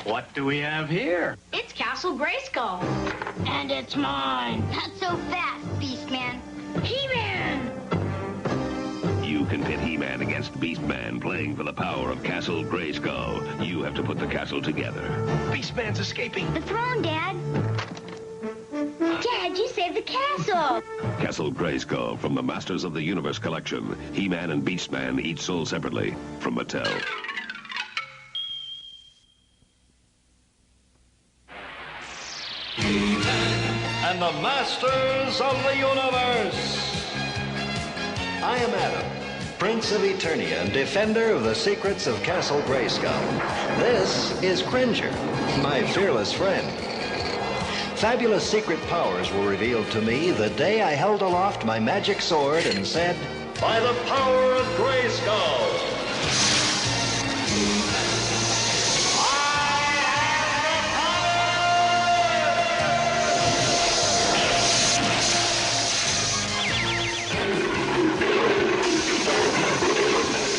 What do we have here? It's Castle Grayskull. And it's mine. Not so fast, Beastman. He-Man! You can pit He-Man against Beastman playing for the power of Castle Grayskull. You have to put the castle together. Beastman's escaping. The throne, Dad. Dad, you saved the castle. Castle Grayskull from the Masters of the Universe collection. He-Man and Beastman, each sold separately from Mattel. And the Masters of the Universe. I am Adam, Prince of Eternia and defender of the secrets of Castle Grayskull. This is Cringer, my fearless friend. Fabulous secret powers were revealed to me the day I held aloft my magic sword and said, "By the power of Grayskull!"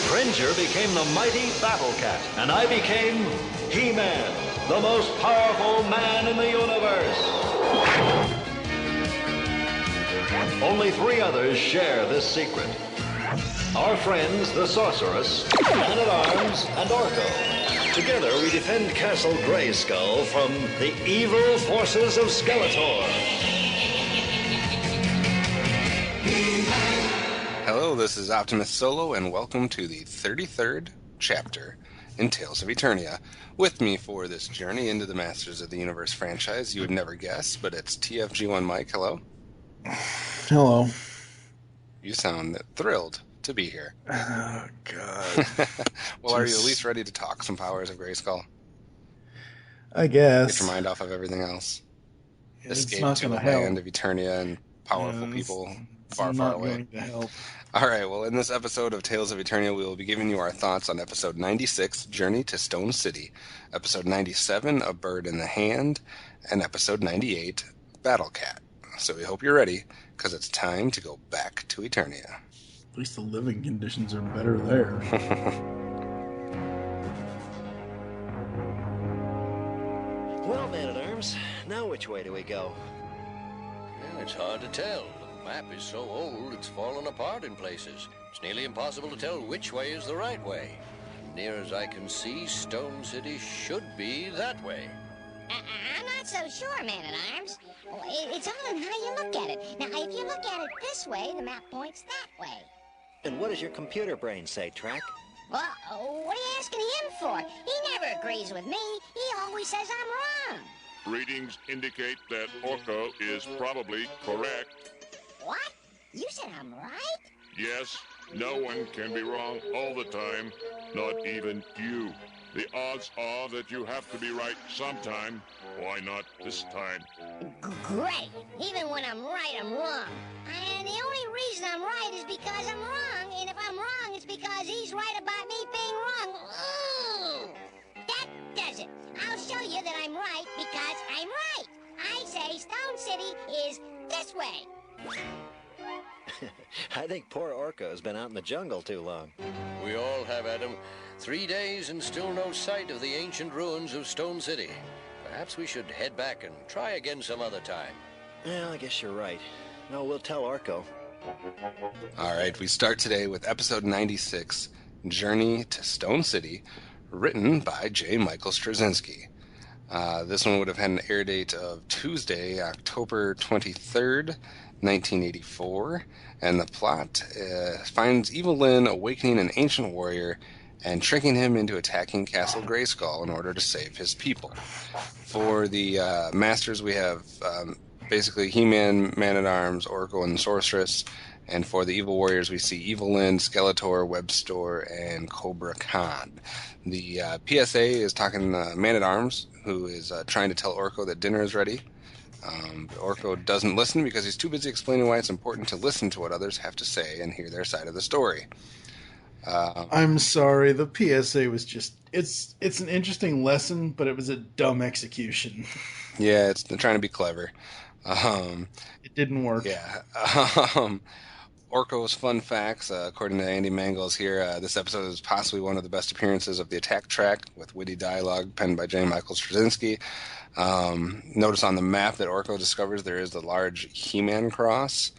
Cringer became the mighty Battlecat, and I became He-Man, the most powerful man in the universe. Only 3 others share this secret. Our friends, the Sorceress, Man-at-Arms, and Orko. Together, we defend Castle Grayskull from the evil forces of Skeletor. Hello, this is OptimusSolo, and welcome to the 33rd chapter in Tales of Eternia. With me for this journey into the Masters of the Universe franchise, you would never guess, but it's TFG1Mike. Hello. Hello. You sound thrilled to be here. Oh, God. Well, are you at least ready to talk some powers of Grayskull? I guess. Get your mind off of everything else. It's Escape not to the going to help. land of Eternia and powerful people far, it's far not away. going to help. All right, well, in this episode of Tales of Eternia, we will be giving you our thoughts on Episode 96, Journey to Stone City, Episode 97, A Bird in the Hand, and Episode 98, Battlecat. So we hope you're ready, because it's time to go back to Eternia. At least the living conditions are better there. Well, Man-at-Arms, now which way do we go? Well, it's hard to tell. The map is so old it's fallen apart in places. It's nearly impossible to tell which way is the right way. Near as I can see, Stone City should be that way. I'm not so sure, Man-at-Arms. It's all in how you look at it. Now, if you look at it this way, the map points that way. And what does your computer brain say, Track? Well, what are you asking him for? He never agrees with me. He always says I'm wrong. Readings indicate that Orko is probably correct. What? You said I'm right? Yes, no one can be wrong all the time, not even you. The odds are that you have to be right sometime. Why not this time? Great. Even when I'm right, I'm wrong. And the only reason I'm right is because I'm wrong. And if I'm wrong, it's because he's right about me being wrong. Ooh, that does it. I'll show you that I'm right because I'm right. I say Stone City is this way. I think poor Orko's been out in the jungle too long. We all have, Adam. 3 days and still no sight of the ancient ruins of Stone City. Perhaps we should head back and try again some other time. Well, I guess you're right. No, we'll tell Orko. All right, we start today with Episode 96, Journey to Stone City, written by J. Michael Straczynski. This one would have had an air date of Tuesday, October 23rd, 1984, and the plot finds Evil Lyn awakening an ancient warrior and tricking him into attacking Castle Grayskull in order to save his people. For the Masters, we have basically He-Man, Man-at-Arms, Orko, and the Sorceress, and for the Evil Warriors, we see Evil Lyn, Skeletor, Webstor, and Cobra Khan. The PSA is talking Man-at-Arms, who is trying to tell Orko that dinner is ready. Orko doesn't listen because he's too busy explaining why it's important to listen to what others have to say and hear their side of the story. I'm sorry, the PSA was just... It's an interesting lesson, but it was a dumb execution. Yeah, they're trying to be clever. It didn't work. Yeah. Orko's fun facts, according to Andy Mangles here, this episode is possibly one of the best appearances of the attack track, with witty dialogue penned by J. Michael Straczynski. Notice on the map that Orko discovers there is the large He-Man cross.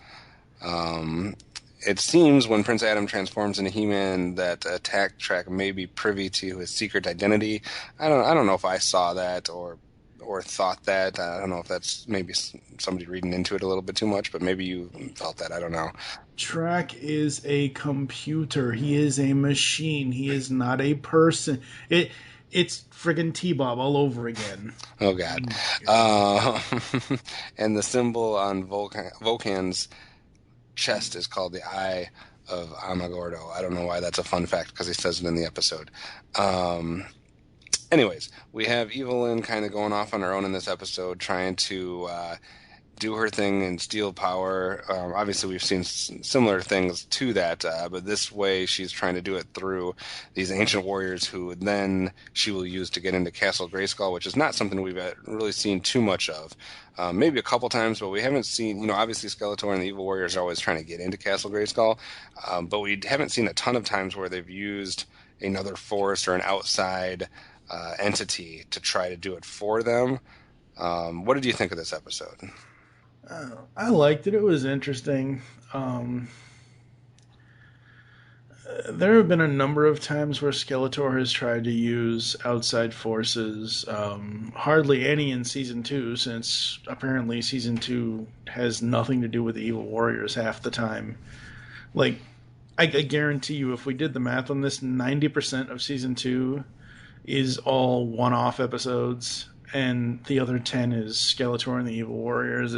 It seems when Prince Adam transforms into He-Man that attack track may be privy to his secret identity. I don't know if I saw that or thought that. I don't know if that's maybe somebody reading into it a little bit too much, but maybe you felt that. I don't know. Track is a computer. He is a machine. He is not a person. It's friggin' T-Bob all over again. Oh, God. And the symbol on Vulcan's chest is called the Eye of Amagordo. I don't know why that's a fun fact, because he says it in the episode. Anyways, we have Evelyn kind of going off on her own in this episode, trying to do her thing and steal power. Obviously, we've seen similar things to that, but this way she's trying to do it through these ancient warriors who then she will use to get into Castle Grayskull, which is not something we've really seen too much of. Maybe a couple times, but we haven't seen, obviously Skeletor and the Evil Warriors are always trying to get into Castle Grayskull, but we haven't seen a ton of times where they've used another force or an outside entity to try to do it for them. What did you think of this episode? I liked it. It was interesting. There have been a number of times where Skeletor has tried to use outside forces. Hardly any in Season 2, since apparently Season 2 has nothing to do with the Evil Warriors half the time. Like, I guarantee you, if we did the math on this, 90% of Season 2 is all one-off episodes, and the other 10 is Skeletor and the Evil Warriors.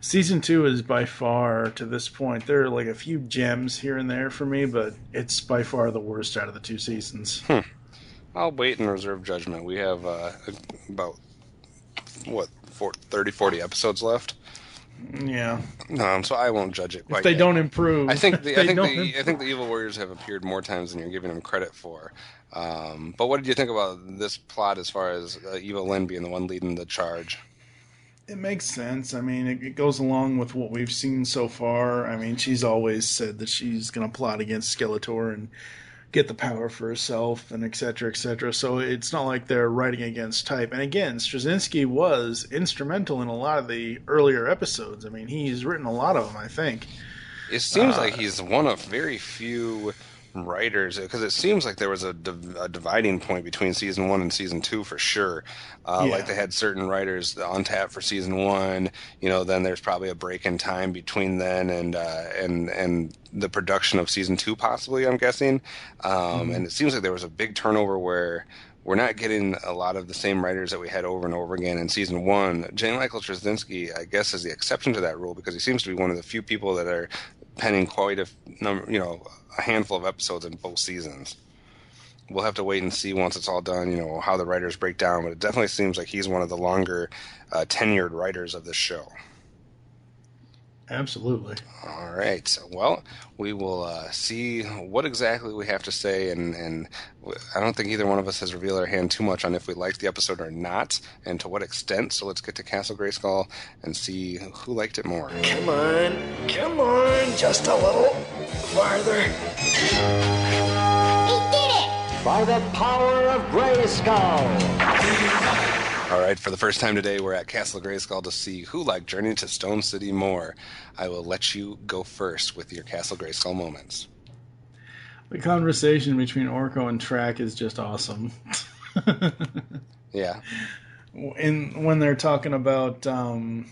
Season 2 is by far, to this point, there are like a few gems here and there for me, but it's by far the worst out of the two seasons. I'll wait and reserve judgment. We have about 40 episodes left. Yeah. So I won't judge it quite if they yet. Don't improve. I think the Evil Warriors have appeared more times than you're giving them credit for. But what did you think about this plot as far as Evelyn being the one leading the charge? It makes sense. I mean, it goes along with what we've seen so far. I mean, she's always said that she's going to plot against Skeletor and get the power for herself, and et cetera, et cetera. So it's not like they're writing against type. And again, Straczynski was instrumental in a lot of the earlier episodes. I mean, he's written a lot of them, I think. It seems like he's one of very few writers, because it seems like there was a dividing point between Season 1 and Season 2 for sure. Like they had certain writers on tap for Season 1, then there's probably a break in time between then and the production of Season 2 possibly, I'm guessing. And it seems like there was a big turnover where we're not getting a lot of the same writers that we had over and over again in Season 1. J. Michael Straczynski, I guess, is the exception to that rule, because he seems to be one of the few people that are penning quite a handful of episodes in both seasons. We'll have to wait and see once it's all done, how the writers break down, but it definitely seems like he's one of the longer tenured writers of this show. Absolutely. All right. Well, we will see what exactly we have to say, and I don't think either one of us has revealed our hand too much on if we liked the episode or not, and to what extent. So let's get to Castle Grayskull and see who liked it more. Come on, just a little farther. He did it! By the power of Grayskull! All right, for the first time today, we're at Castle Grayskull to see who liked Journey to Stone City more. I will let you go first with your Castle Grayskull moments. The conversation between Orko and Track is just awesome. Yeah. When they're talking about, oh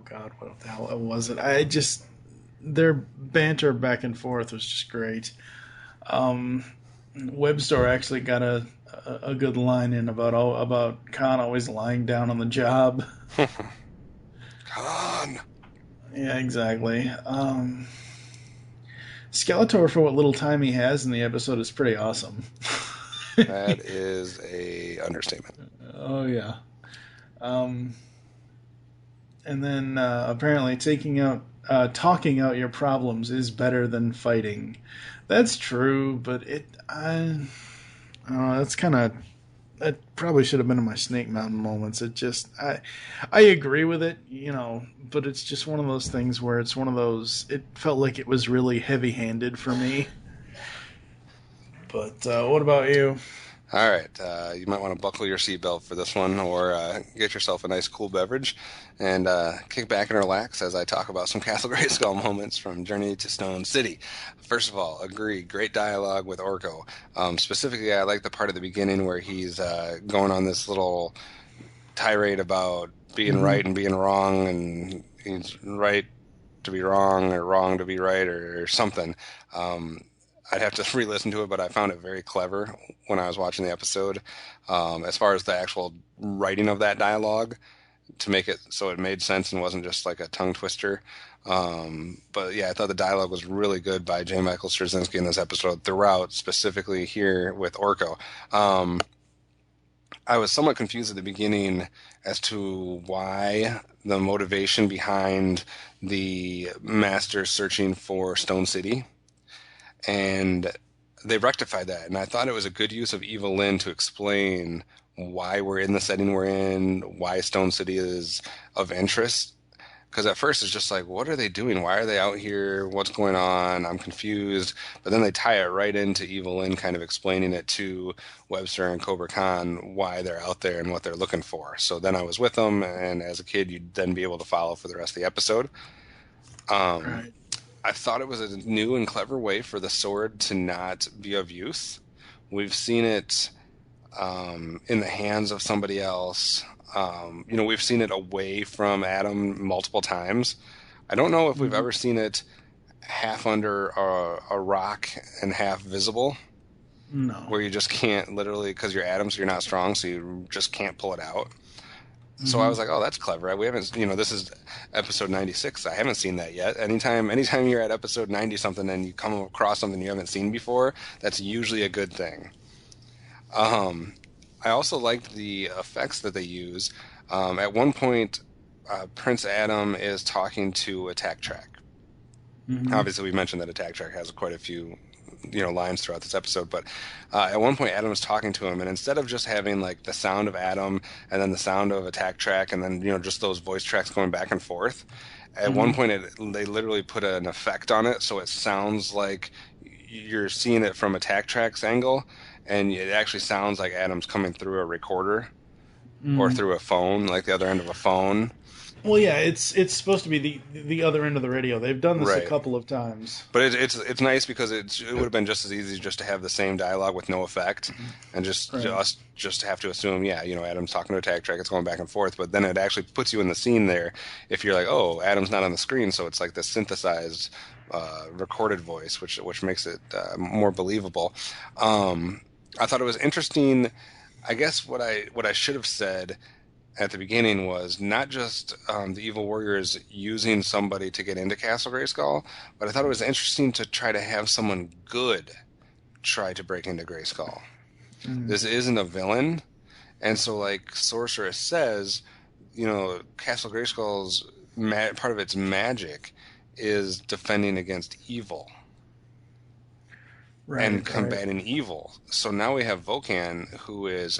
God, what the hell was it? Their banter back and forth was just great. Webstore actually got a good line in about Khan always lying down on the job. Khan. Yeah, exactly. Skeletor, for what little time he has in the episode, is pretty awesome. That is a understatement. Oh yeah. And then apparently talking out your problems is better than fighting. That's true, but that's kind of that probably should have been in my Snake Mountain moments. I agree with it, but it's just one of those things where it's one of those. It felt like it was really heavy-handed for me. But what about you? All right, you might want to buckle your seatbelt for this one, or get yourself a nice cool beverage, and kick back and relax as I talk about some Castle Grayskull moments from Journey to Stone City. First of all, agree, great dialogue with Orko. Specifically, I like the part at the beginning where he's going on this little tirade about being right and being wrong, and he's right to be wrong, or wrong to be right, or something. I'd have to re-listen to it, but I found it very clever when I was watching the episode, as far as the actual writing of that dialogue, to make it so it made sense and wasn't just like a tongue twister. But yeah, I thought the dialogue was really good by J. Michael Straczynski in this episode throughout, specifically here with Orko. I was somewhat confused at the beginning as to why the motivation behind the Master searching for Stone City. And they rectified that, and I thought it was a good use of Evelyn to explain why we're in the setting we're in, why Stone City is of interest. Because at first it's just like, what are they doing? Why are they out here? What's going on? I'm confused. But then they tie it right into Evelyn kind of explaining it to Webster and Cobra Khan why they're out there and what they're looking for. So then I was with them, and as a kid, you'd then be able to follow for the rest of the episode. Right. I thought it was a new and clever way for the sword to not be of use. We've seen it in the hands of somebody else. We've seen it away from Adam multiple times. I don't know if we've ever seen it half under a rock and half visible. No. Where you just can't literally, because you're Adam, so you're not strong, so you just can't pull it out. So I was like, oh, that's clever. We haven't, this is episode 96. I haven't seen that yet. Anytime you're at episode 90-something and you come across something you haven't seen before, that's usually a good thing. I also liked the effects that they use. At one point, Prince Adam is talking to Attack Track. Obviously, we mentioned that Attack Track has quite a few lines throughout this episode, but at one point Adam is talking to him, and instead of just having like the sound of Adam and then the sound of Attack Track and then just those voice tracks going back and forth, at one point they literally put an effect on it so it sounds like you're seeing it from Attack Track's angle, and it actually sounds like Adam's coming through a recorder or through a phone, like the other end of a phone. Well, yeah, it's supposed to be the other end of the radio. They've done this a couple of times. But it's nice because it would have been just as easy just to have the same dialogue with no effect, and just have to assume, Adam's talking to Attack Track, it's going back and forth. But then it actually puts you in the scene there if you're like, oh, Adam's not on the screen, so it's like the synthesized recorded voice, which makes it more believable. I thought it was interesting. I guess what I should have said at the beginning was not just the evil warriors using somebody to get into Castle Grayskull, but I thought it was interesting to try to have someone good try to break into Grayskull. This isn't a villain, and so like Sorceress says, Castle Grayskull's part of its magic is defending against evil. And combating evil. So now we have Vulcan, who is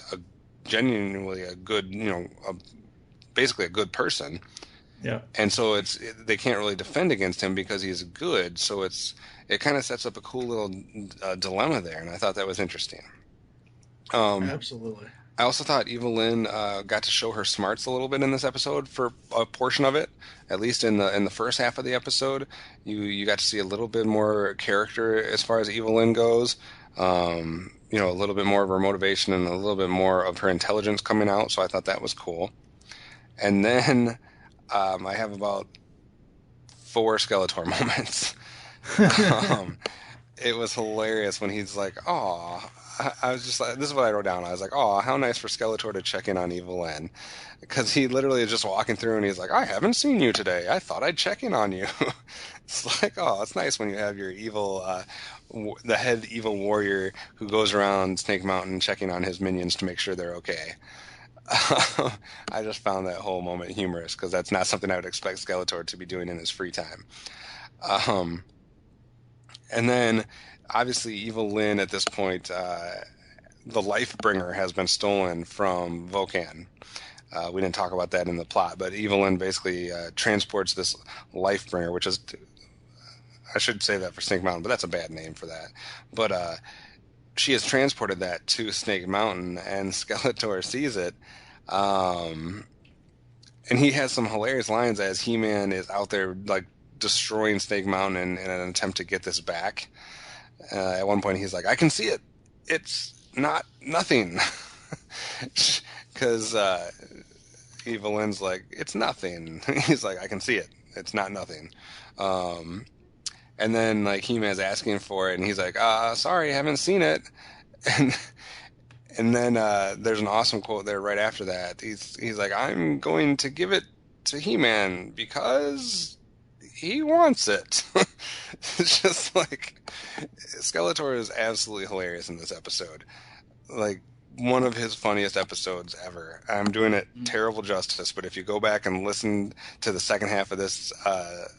genuinely a good, basically a good person. Yeah. And so they can't really defend against him because he's good. So it kind of sets up a cool little dilemma there, and I thought that was interesting. Absolutely. I also thought Evelyn got to show her smarts a little bit in this episode for a portion of it. At least in the first half of the episode, you got to see a little bit more character as far as Evelyn goes. A little bit more of her motivation and a little bit more of her intelligence coming out. So I thought that was cool. And then I have about 4 Skeletor moments. It was hilarious when he's like, "Oh." I was just like, this is what I wrote down. I was like, oh, how nice for Skeletor to check in on Evelyn. Because he literally is just walking through and he's like, I haven't seen you today. I thought I'd check in on you. It's like, oh, it's nice when you have your evil, the head evil warrior who goes around Snake Mountain checking on his minions to make sure they're okay. I just found that whole moment humorous because that's not something I would expect Skeletor to be doing in his free time. And then obviously Evil Lynn at this point the Lifebringer has been stolen from Vulcan. We didn't talk about that in the plot, but Evelyn basically transports this Lifebringer, which is, I should say that for Snake Mountain, but that's a bad name for that. But she has transported that to Snake Mountain, and Skeletor sees it. And he has some hilarious lines as He-Man is out there like destroying Snake Mountain in an attempt to get this back. At one point he's like, I can see it. It's not nothing. Because Evelyn's like, it's nothing. He's like, I can see it. It's not nothing. And then like He-Man's asking for it, and he's like, sorry, I haven't seen it. And then there's an awesome quote there right after that. He's like, I'm going to give it to He-Man because he wants it. It's just like, Skeletor is absolutely hilarious in this episode. Like, one of his funniest episodes ever. I'm doing it terrible justice, but if you go back and listen to the second half of this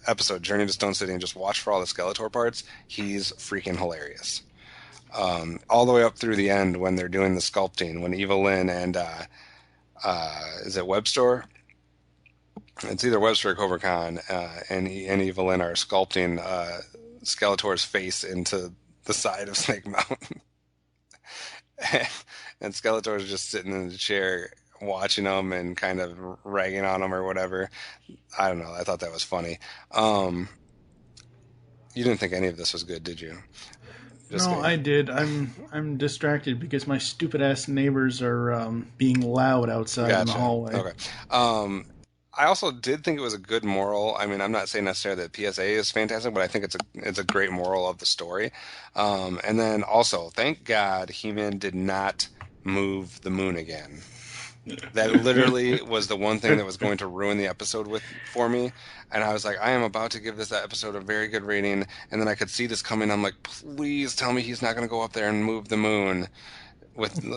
episode, Journey to Stone City, and just watch for all the Skeletor parts, he's freaking hilarious. All the way up through the end when they're doing the sculpting, when Evelyn and is it Webstore? It's either Webster or Cobra Khan, and Evelyn are sculpting Skeletor's face into the side of Snake Mountain. And Skeletor's just sitting in the chair watching them and kind of ragging on them or whatever. I don't know. I thought that was funny. You didn't think any of this was good, did you? Just no, I did. I'm distracted because my stupid ass neighbors are being loud outside in the hallway. Okay. I also did think it was a good moral. I mean, I'm not saying necessarily that PSA is fantastic, but I think it's a great moral of the story. And then also, thank God He-Man did not move the moon again. That literally was the one thing that was going to ruin the episode for me. And I was like, I am about to give this episode a very good rating. And then I could see this coming. I'm like, please tell me he's not going to go up there and move the moon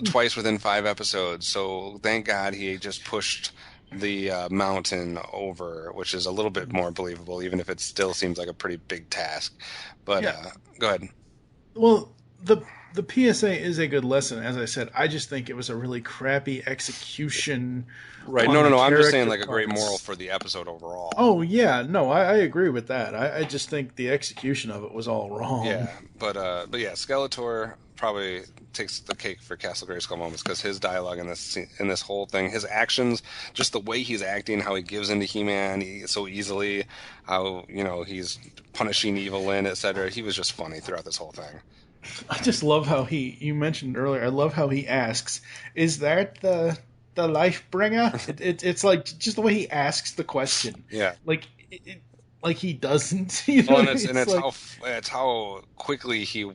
twice within 5 episodes. So thank God he just pushed the mountain over, which is a little bit more believable, even if it still seems like a pretty big task. But go ahead. Well, the PSA is a good lesson, as I said. I just think it was a really crappy execution. Right. No. I'm just saying like a great moral for the episode overall. Oh, yeah. No, I agree with that. I just think the execution of it was all wrong. Yeah. But yeah, Skeletor probably takes the cake for Castle Grayskull moments because his dialogue in this whole thing, his actions, just the way he's acting, how he gives into He-Man so easily, how, he's punishing Evelyn, etc. He was just funny throughout this whole thing. I just love how you mentioned earlier, I love how he asks, is that the Lifebringer? It's like just the way he asks the question. Yeah. Like he doesn't. Well, and it's how quickly he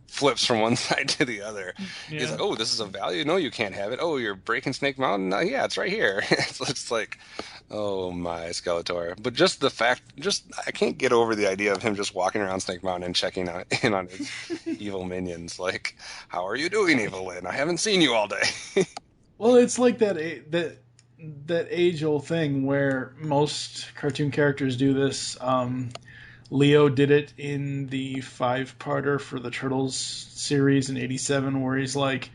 flips from one side to the other. Yeah. He's like, oh, this is a value? No, you can't have it. Oh, you're breaking Snake Mountain? No, yeah, it's right here. It's like, oh my, Skeletor. But just the fact, I can't get over the idea of him just walking around Snake Mountain and checking in on his evil minions. Like, how are you doing, Evelyn? I haven't seen you all day. Well, it's like that age-old thing where most cartoon characters do this. Leo did it in the 5-parter for the Turtles series in '87, where he's like,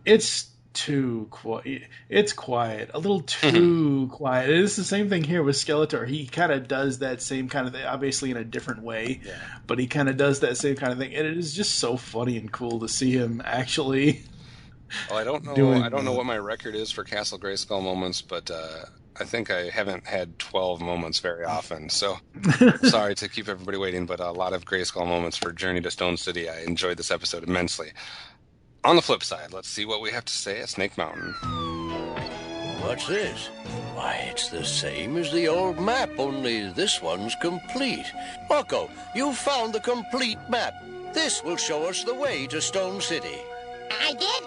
it's too quiet. It's quiet. A little too quiet. It's the same thing here with Skeletor. He kind of does that same kind of thing, obviously in a different way, but he kind of does that same kind of thing. And it is just so funny and cool to see him actually... Well, I don't know what my record is for Castle Grayskull moments, but I think I haven't had 12 moments very often. So sorry to keep everybody waiting, but a lot of Grayskull moments for Journey to Stone City. I enjoyed this episode immensely. On the flip side, let's see what we have to say at Snake Mountain. What's this? Why, it's the same as the old map, only this one's complete. Marco, you found the complete map. This will show us the way to Stone City. I did?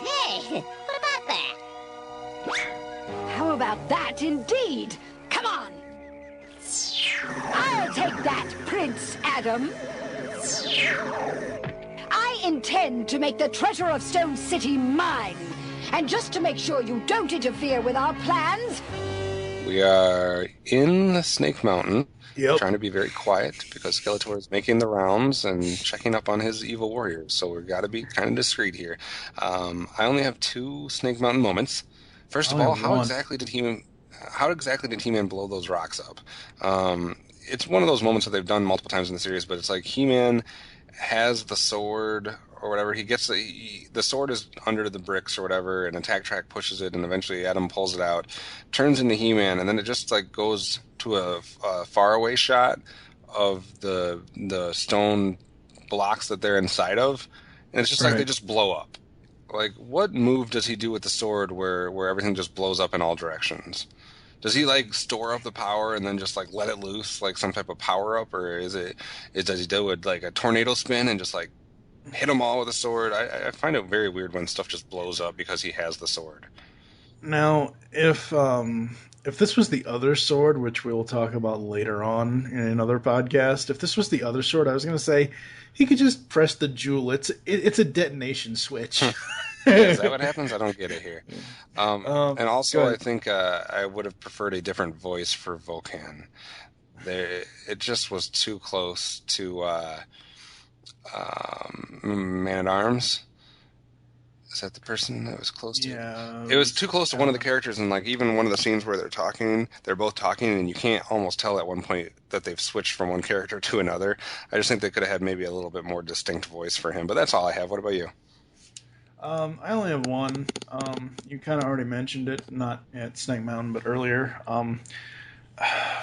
Hey, what about that? How about that, indeed? Come on! I'll take that, Prince Adam. I intend to make the treasure of Stone City mine. And just to make sure you don't interfere with our plans, We are in Snake Mountain, Yep. trying to be very quiet because Skeletor is making the rounds and checking up on his evil warriors. So we've got to be kind of discreet here. I only have 2 Snake Mountain moments. First of all, how exactly did He-Man blow those rocks up? It's one of those moments that they've done multiple times in the series, but it's like He-Man has the sword or whatever. He gets the sword is under the bricks or whatever, and Attack Track pushes it, and eventually Adam pulls it out, turns into He-Man, and then it just like goes to a faraway shot of the stone blocks that they're inside of, and it's just like they just blow up. Like, what move does he do with the sword where everything just blows up in all directions? Does he like store up the power and then just like let it loose like some type of power up, or does he do it like a tornado spin and just like hit them all with a sword? I find it very weird when stuff just blows up because he has the sword. Now, if this was the other sword, which we'll talk about later on in another podcast, if this was the other sword, I was going to say he could just press the jewel. It's a detonation switch. Is that what happens? I don't get it here. And also, I think I would have preferred a different voice for Vulcan. It just was too close to Man-at-Arms. Is that the person that was close to? Yeah. It was too close to one of the characters, and like even one of the scenes where they're both talking, and you can't almost tell at one point that they've switched from one character to another. I just think they could have had maybe a little bit more distinct voice for him, but that's all I have. What about you? I only have one. You kind of already mentioned it, not at Snake Mountain, but earlier.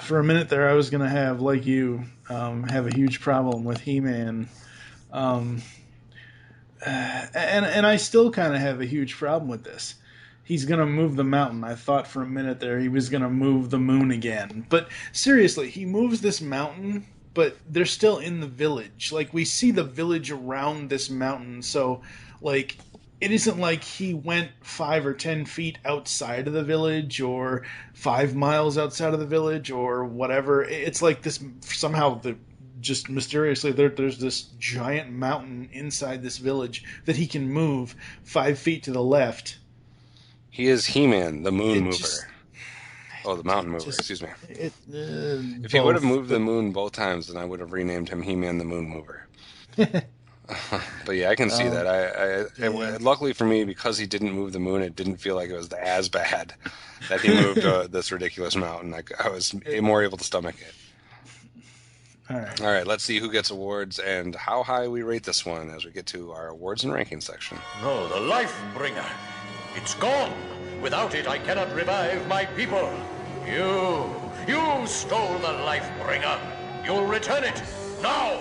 For a minute there, I was going to have, like you, have a huge problem with He-Man. And I still kind of have a huge problem with this. He's going to move the mountain. I thought for a minute there he was going to move the moon again. But seriously, he moves this mountain, but they're still in the village. Like, we see the village around this mountain, so, like, it isn't like he went 5 or 10 feet outside of the village or 5 miles outside of the village or whatever. It's like this somehow just mysteriously there's this giant mountain inside this village that he can move 5 feet to the left. He is He-Man, the moon mover. The mountain mover, excuse me. If he would have moved the moon both times, then I would have renamed him He-Man, the moon mover. But yeah, I can see that. Luckily for me, because he didn't move the moon, it didn't feel like it was as bad that he moved this ridiculous mountain. I was more able to stomach it. All right, let's see who gets awards and how high we rate this one as we get to our awards and ranking section. No, the life bringer. It's gone. Without it, I cannot revive my people. You stole the life bringer. You'll return it now.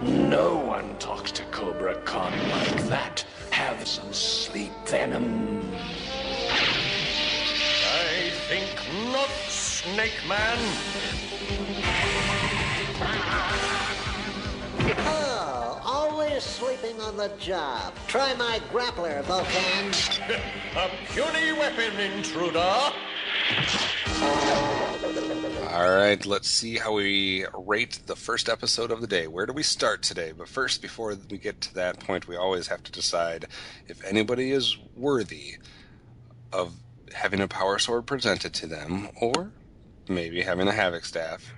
No one talks to Cobra Khan like that. Have some sleep, Venom. I think not, Snake Man. Oh, always sleeping on the job. Try my grappler, Vulcan. A puny weapon, intruder. All right, let's see how we rate the first episode of the day. Where do we start today? But first, before we get to that point, we always have to decide if anybody is worthy of having a power sword presented to them, or maybe having a Havoc staff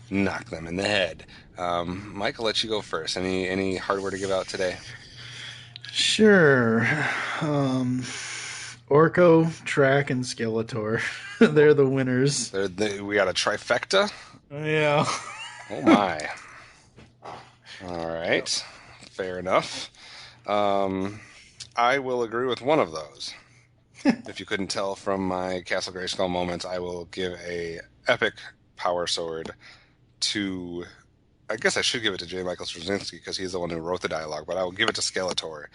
knock them in the head. Mike, I'll let you go first. Any hardware to give out today? Sure. Orko, Track, and Skeletor. They're the winners. We got a trifecta? Yeah. Oh, my. All right. Fair enough. I will agree with one of those. If you couldn't tell from my Castle Grayskull moments, I will give a epic power sword to... I guess I should give it to J. Michael Straczynski because he's the one who wrote the dialogue, but I will give it to Skeletor.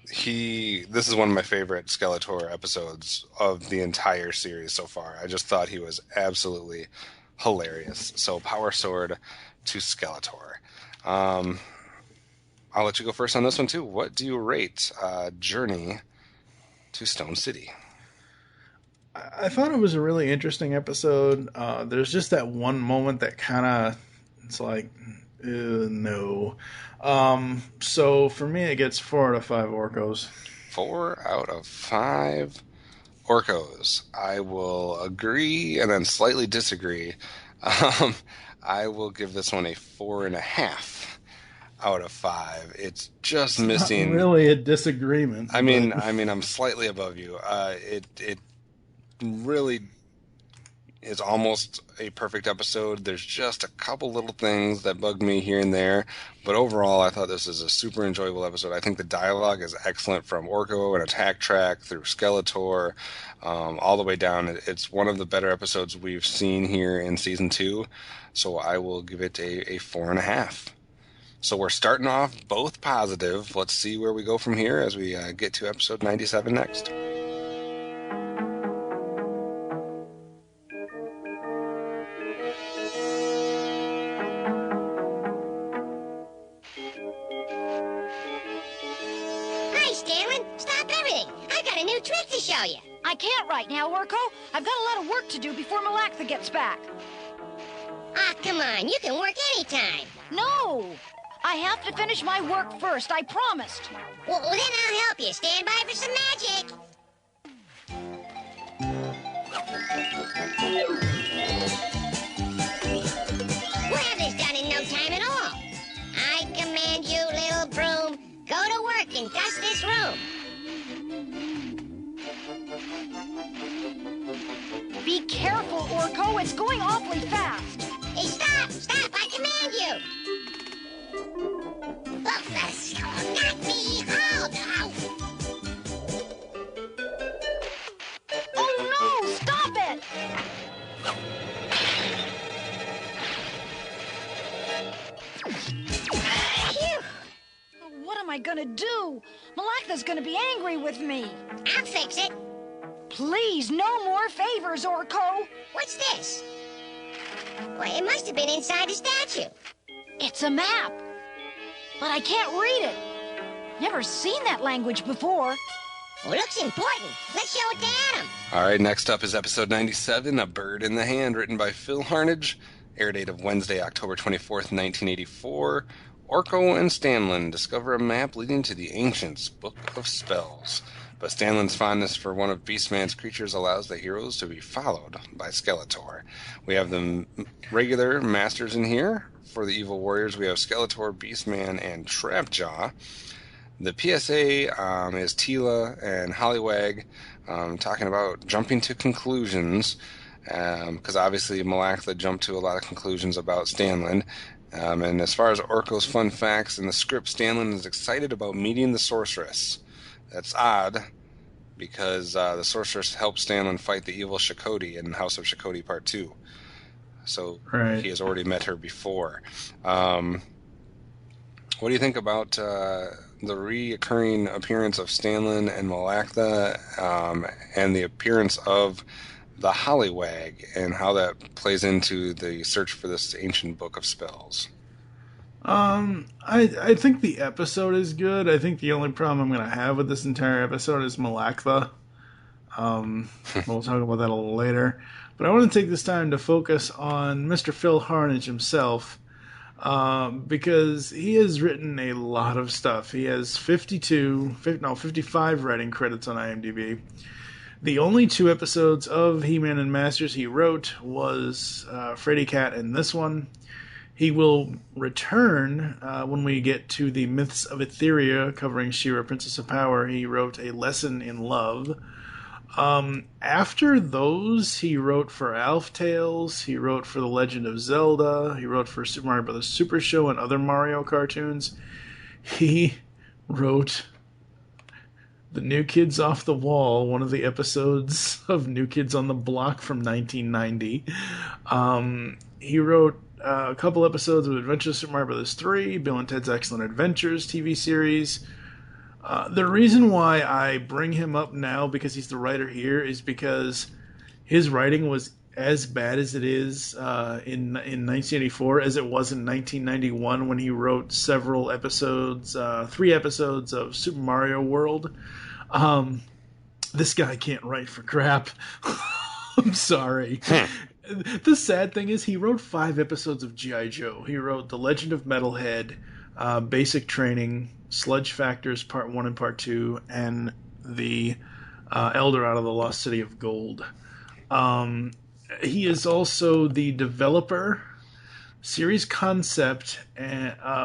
This is one of my favorite Skeletor episodes of the entire series so far. I just thought he was absolutely hilarious. So power sword to Skeletor. I'll let you go first on this one too. What do you rate Journey to Stone City? I thought it was a really interesting episode. There's just that one moment that kind of, it's like, no. So for me, it gets 4 out of 5 Orcos. 4 out of 5 Orcos. I will agree and then slightly disagree. I will give this one a 4.5 out of 5. It's just missing. Not really a disagreement. I mean, I'm slightly above you. It really is almost a perfect episode. There's just a couple little things that bugged me here and there, but overall, I thought this is a super enjoyable episode. I think the dialogue is excellent from Orko and Attack Track through Skeletor, all the way down. It's one of the better episodes we've seen here in season 2, so I will give it a 4.5. So we're starting off both positive. Let's see where we go from here as we get to episode 97 next. Hi, Stanley. Stop everything. I got a new trick to show you. I can't right now, Orko. I've got a lot of work to do before Malactha gets back. Ah, come on. You can work anytime. No! I have to finish my work first, I promised. Well, then I'll help you. Stand by for some magic. We'll have this done in no time at all. I command you, little broom, go to work and dust this room. Be careful, Orko. It's going awfully fast. Hey, stop! Stop! I command you! Oh, not me! Oh, no! Oh, no! Stop it! Phew. What am I gonna do? Malactha's gonna be angry with me. I'll fix it. Please, no more favors, Orko. What's this? Well, it must have been inside the statue. It's a map. But I can't read it. Never seen that language before. Well, looks important. Let's show it to Adam. All right, next up is episode 97, A Bird in the Hand, written by Phil Harnage. Air date of Wednesday, October 24th, 1984. Orko and Stanlin discover a map leading to the Ancients' Book of Spells. But Stanlin's fondness for one of Beastman's creatures allows the heroes to be followed by Skeletor. We have the regular masters in here. For the evil warriors, we have Skeletor, Beastman, and Trapjaw. The PSA is Tila and Hollywag talking about jumping to conclusions, because obviously Malactha jumped to a lot of conclusions about Stanlin. And as far as Orko's fun facts in the script, Stanlin is excited about meeting the sorceress. That's odd, because the sorceress helped Stanlin fight the evil Shakoti in House of Shakoti Part 2. So Right. He has already met her before. What do you think about the reoccurring appearance of Stanlin and Malactha, and the appearance of the Hollywag, and how that plays into the search for this ancient book of spells? I think the episode is good. I think the only problem I'm going to have with this entire episode is Malactha. We'll talk about that a little later. But I want to take this time to focus on Mr. Phil Harnage himself, because he has written a lot of stuff. He has 55 writing credits on IMDb. The only 2 episodes of He-Man and Masters he wrote was Freddy Cat and this one. He will return when we get to the Myths of Etheria, covering She-Ra, Princess of Power. He wrote A Lesson in Love. After those, he wrote for Alf Tales, he wrote for The Legend of Zelda, he wrote for Super Mario Bros. Super Show and other Mario cartoons. He wrote The New Kids Off the Wall, one of the episodes of New Kids on the Block from 1990. He wrote a couple episodes of Adventures of Super Mario Bros. 3, Bill and Ted's Excellent Adventures TV series. The reason why I bring him up now, because he's the writer here, is because his writing was as bad as it is in 1984 as it was in 1991 when he wrote several episodes, 3 episodes of Super Mario World. This guy can't write for crap. I'm sorry. The sad thing is he wrote 5 episodes of G.I. Joe. He wrote The Legend of Metalhead, Basic Training, Sludge Factors Part 1 and Part 2, and the Elder out of the Lost City of Gold. He is also the developer, series concept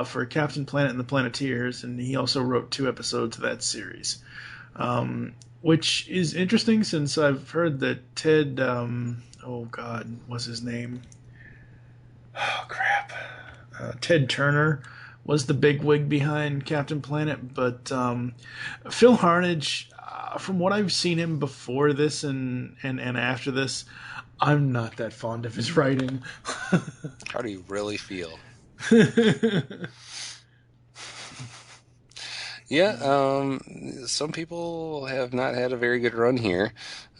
for Captain Planet and the Planeteers, and he also wrote 2 episodes of that series. Which is interesting since I've heard that Ted, what's his name? Oh, crap. Ted Turner was the bigwig behind Captain Planet, but Phil Harnage, from what I've seen him before this and after this, I'm not that fond of his writing. How do you really feel? Yeah, some people have not had a very good run here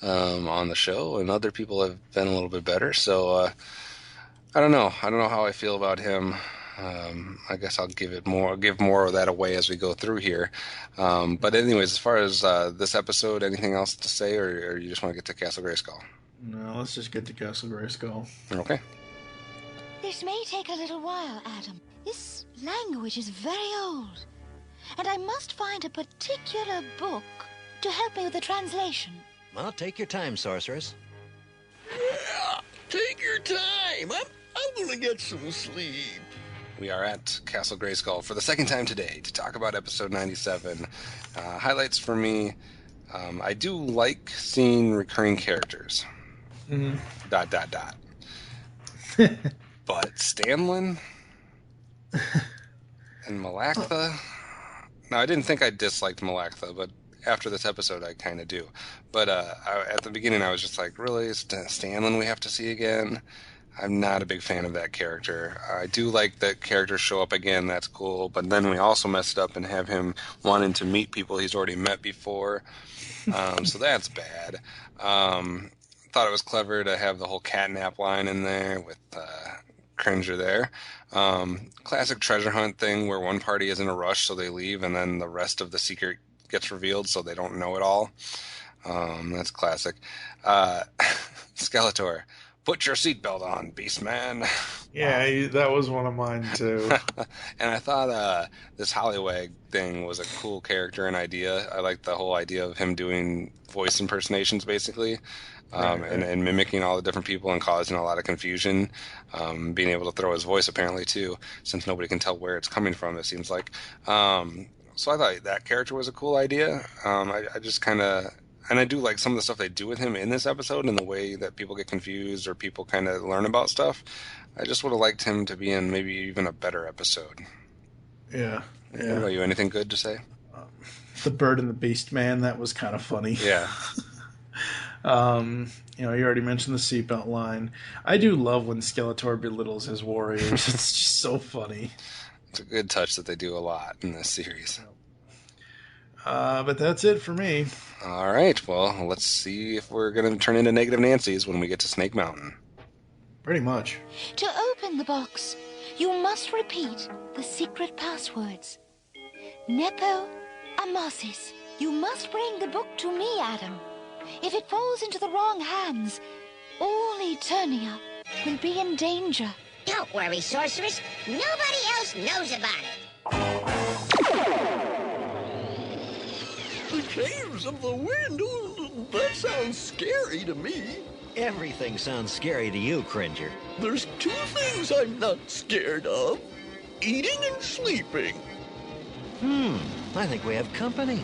on the show, and other people have been a little bit better. So I don't know. I don't know how I feel about him. I guess I'll give more of that away as we go through here. But anyways, as far as this episode, anything else to say, or you just want to get to Castle Grayskull? No, let's just get to Castle Grayskull. Okay. This may take a little while, Adam. This language is very old. And I must find a particular book to help me with the translation. Well, take your time, sorceress. Yeah, take your time. I'm gonna get some sleep. We are at Castle Grayskull for the second time today to talk about episode 97. Highlights for me, I do like seeing recurring characters. Mm-hmm. ... But Stanlin and Malaktha... Now, I didn't think I disliked Malaktha, but after this episode, I kind of do. But at the beginning, I was just like, really? Stanlin we have to see again? I'm not a big fan of that character. I do like that characters show up again. That's cool. But then we also messed up and have him wanting to meet people he's already met before. So that's bad. Thought it was clever to have the whole catnap line in there with Cringer there. Classic treasure hunt thing where one party is in a rush, so they leave, and then the rest of the secret gets revealed, so they don't know it all. That's classic. Skeletor, put your seatbelt on, Beastman. Yeah, that was one of mine, too. And I thought this Hollywag thing was a cool character and idea. I liked the whole idea of him doing voice impersonations, basically. And mimicking all the different people and causing a lot of confusion. Being able to throw his voice, apparently, too, since nobody can tell where it's coming from, it seems like. So I thought that character was a cool idea. I just kind of... And I do like some of the stuff they do with him in this episode and the way that people get confused or people kind of learn about stuff. I just would have liked him to be in maybe even a better episode. Yeah. What about you? Anything good to say? The Bird and the Beast Man, that was kind of funny. Yeah. You already mentioned the seatbelt line. I do love when Skeletor belittles his warriors. It's just so funny. It's a good touch that they do a lot in this series. But that's it for me. All right. Well, let's see if we're going to turn into Negative Nancy's when we get to Snake Mountain. Pretty much. To open the box, you must repeat the secret passwords. Nepo Amasis. You must bring the book to me, Adam. If it falls into the wrong hands, all Eternia will be in danger. Don't worry, sorceress. Nobody else knows about it. The Caves of the Wind? Ooh, that sounds scary to me. Everything sounds scary to you, Cringer. There's 2 things I'm not scared of. Eating and sleeping. I think we have company.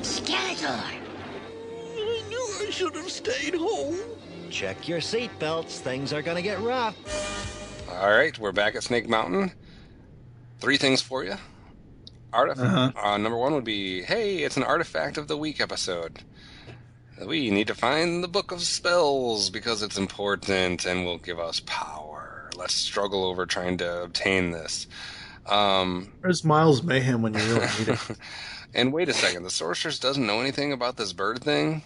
Skeletor! I knew I should have stayed home. Check your seatbelts. Things are gonna get rough. All right, we're back at Snake Mountain. 3 things for you. Number 1 would be, hey, it's an Artifact of the Week episode. We need to find the Book of Spells because it's important and will give us power. Let's struggle over trying to obtain this. Where's Miles Mayhem when you really need it? And wait a second, the sorceress doesn't know anything about this bird thing?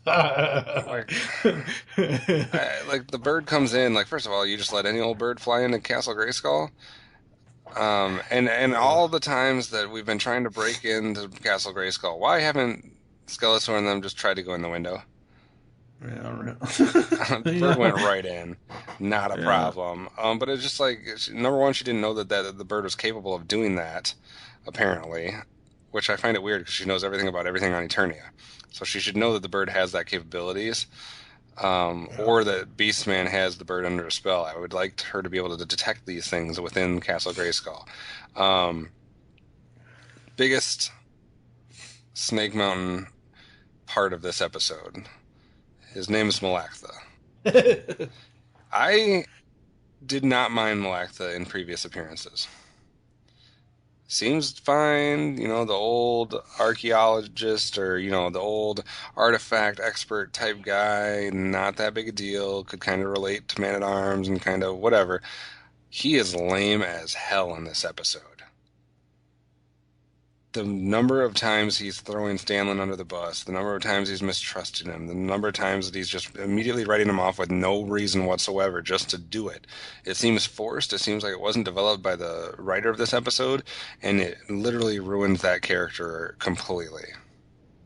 Like the bird comes in, like, first of all, you just let any old bird fly into Castle Grayskull? And all the times that we've been trying to break into Castle Grayskull, why haven't Skeletor and them just tried to go in the window? Yeah, the bird went right in. Not a problem. But it's just like, number 1, she didn't know that the bird was capable of doing that, apparently. which I find it weird because she knows everything about everything on Eternia. So she should know that the bird has that capabilities, or that Beastman has the bird under a spell. I would like her to be able to detect these things within Castle Grayskull. Biggest Snake Mountain part of this episode. His name is Malaktha. I did not mind Malaktha in previous appearances. Seems fine, the old archaeologist or, the old artifact expert type guy, not that big a deal, could kind of relate to Man-at-Arms and kind of whatever. He is lame as hell in this episode. The number of times he's throwing Stanley under the bus, the number of times he's mistrusted him, the number of times that he's just immediately writing him off with no reason whatsoever just to do it. It seems forced. It seems like it wasn't developed by the writer of this episode, and it literally ruins that character completely.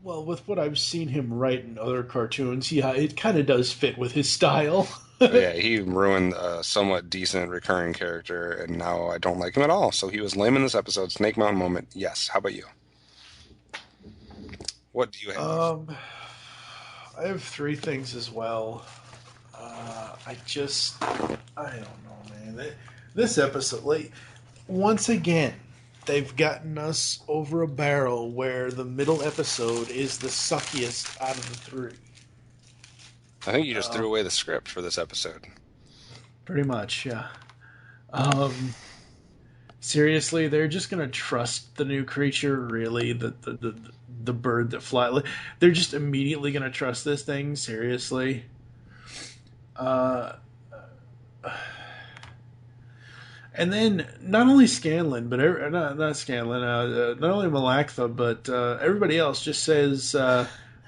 Well, with what I've seen him write in other cartoons, yeah, it kind of does fit with his style. Yeah, he ruined a somewhat decent recurring character, and now I don't like him at all. So he was lame in this episode. Snake Mountain moment, yes. How about you? What do you have? I have 3 things as well. I don't know, man. This episode, once again, they've gotten us over a barrel where the middle episode is the suckiest out of the 3. I think you just threw away the script for this episode. Pretty much, yeah. Seriously, they're just gonna trust the new creature, really? The bird that flies. They're just immediately gonna trust this thing, seriously? And then not only Scanlan, but not Scanlan, not only Malaktha, but everybody else just says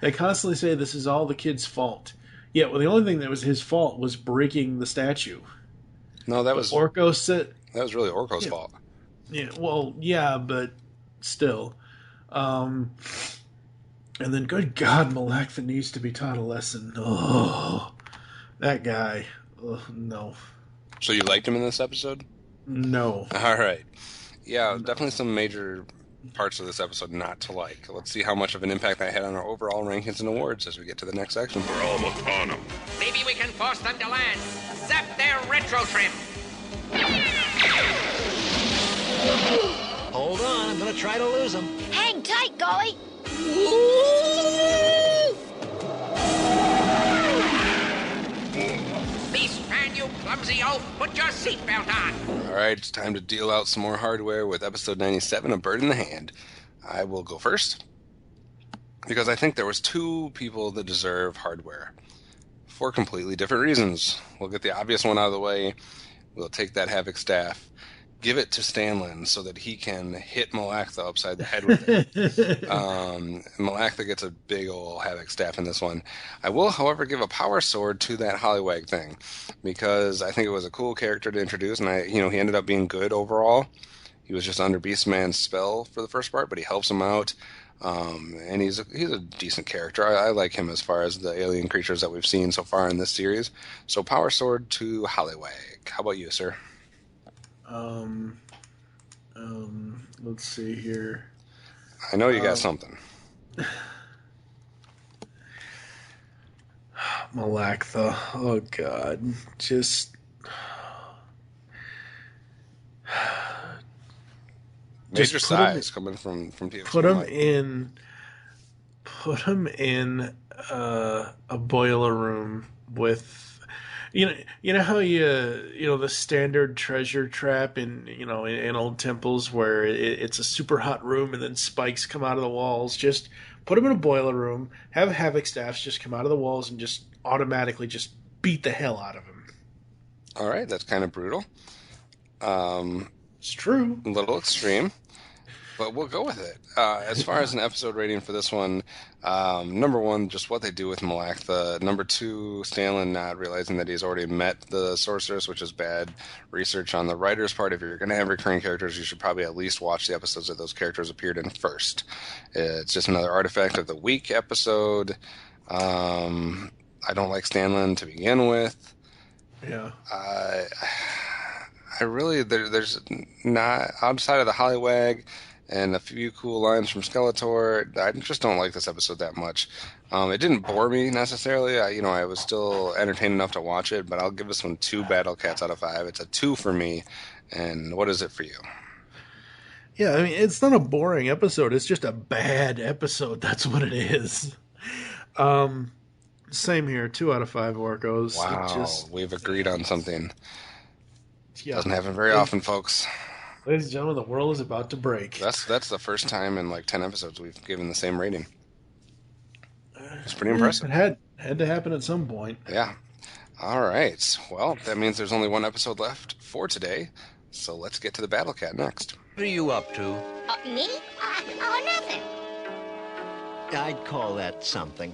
they constantly say this is all the kid's fault. Yeah, well, the only thing that was his fault was breaking the statue. No, that was Orko said that was really Orko's fault. Yeah, well, yeah, but still. And then, good God, Malaktha needs to be taught a lesson. Oh, that guy. Oh, no. So you liked him in this episode? No. All right. Yeah, definitely some major parts of this episode not to like. Let's see how much of an impact that had on our overall rankings and awards as we get to the next section. We're almost on them. Maybe we can force them to land. Zap their retro trim. Hold on, I'm gonna try to lose them. Hang tight, Golly. Beastman, you clumsy oaf, put your seatbelt on. All right, it's time to deal out some more hardware with episode 97, A Bird in the Hand. I will go first because I think there was 2 people that deserve hardware for completely different reasons. We'll get the obvious one out of the way. We'll take that Havoc staff, give it to Stanlin so that he can hit Malaktha upside the head with it. Malaktha gets a big old Havoc staff in this one. I will, however, give a power sword to that Hollywag thing because I think it was a cool character to introduce, and he ended up being good overall. He was just under Beastman's spell for the first part, but he helps him out. And he's a decent character. I like him as far as the alien creatures that we've seen so far in this series. So power sword to Hollywag. How about you, sir? Let's see here. I know you got something. Malaktha. Oh, God. Just... Major size coming from TFG1Mike. Put him in a boiler room with... You know how the standard treasure trap in old temples where it's a super hot room and then spikes come out of the walls. Just put him in a boiler room, have Havoc staffs just come out of the walls and just automatically just beat the hell out of him. All right, that's kind of brutal. It's true. A little extreme, but we'll go with it. As far as an episode rating for this one, number 1, just what they do with Malaktha. Number 2, Stanlin not realizing that he's already met the sorceress, which is bad research on the writer's part. If you're going to have recurring characters, you should probably at least watch the episodes that those characters appeared in first. It's just another artifact of the week episode. I don't like Stanlin to begin with. Yeah. I really, there's not, outside of the Hollywag and a few cool lines from Skeletor. I just don't like this episode that much. It didn't bore me necessarily. I was still entertained enough to watch it, but I'll give this one 2 Battlecats out of 5. It's a 2 for me. And what is it for you? Yeah, I mean, it's not a boring episode. It's just a bad episode. That's what it is. Same here. 2 out of 5 Orcos. Wow, we've agreed on something. Yeah. Doesn't happen very often, folks. Ladies and gentlemen, the world is about to break. That's the first time in like 10 episodes we've given the same rating. It's pretty impressive. It had to happen at some point. Yeah. All right. Well, that means there's only one episode left for today. So let's get to the Battlecat next. What are you up to? Me? Nothing. I'd call that something.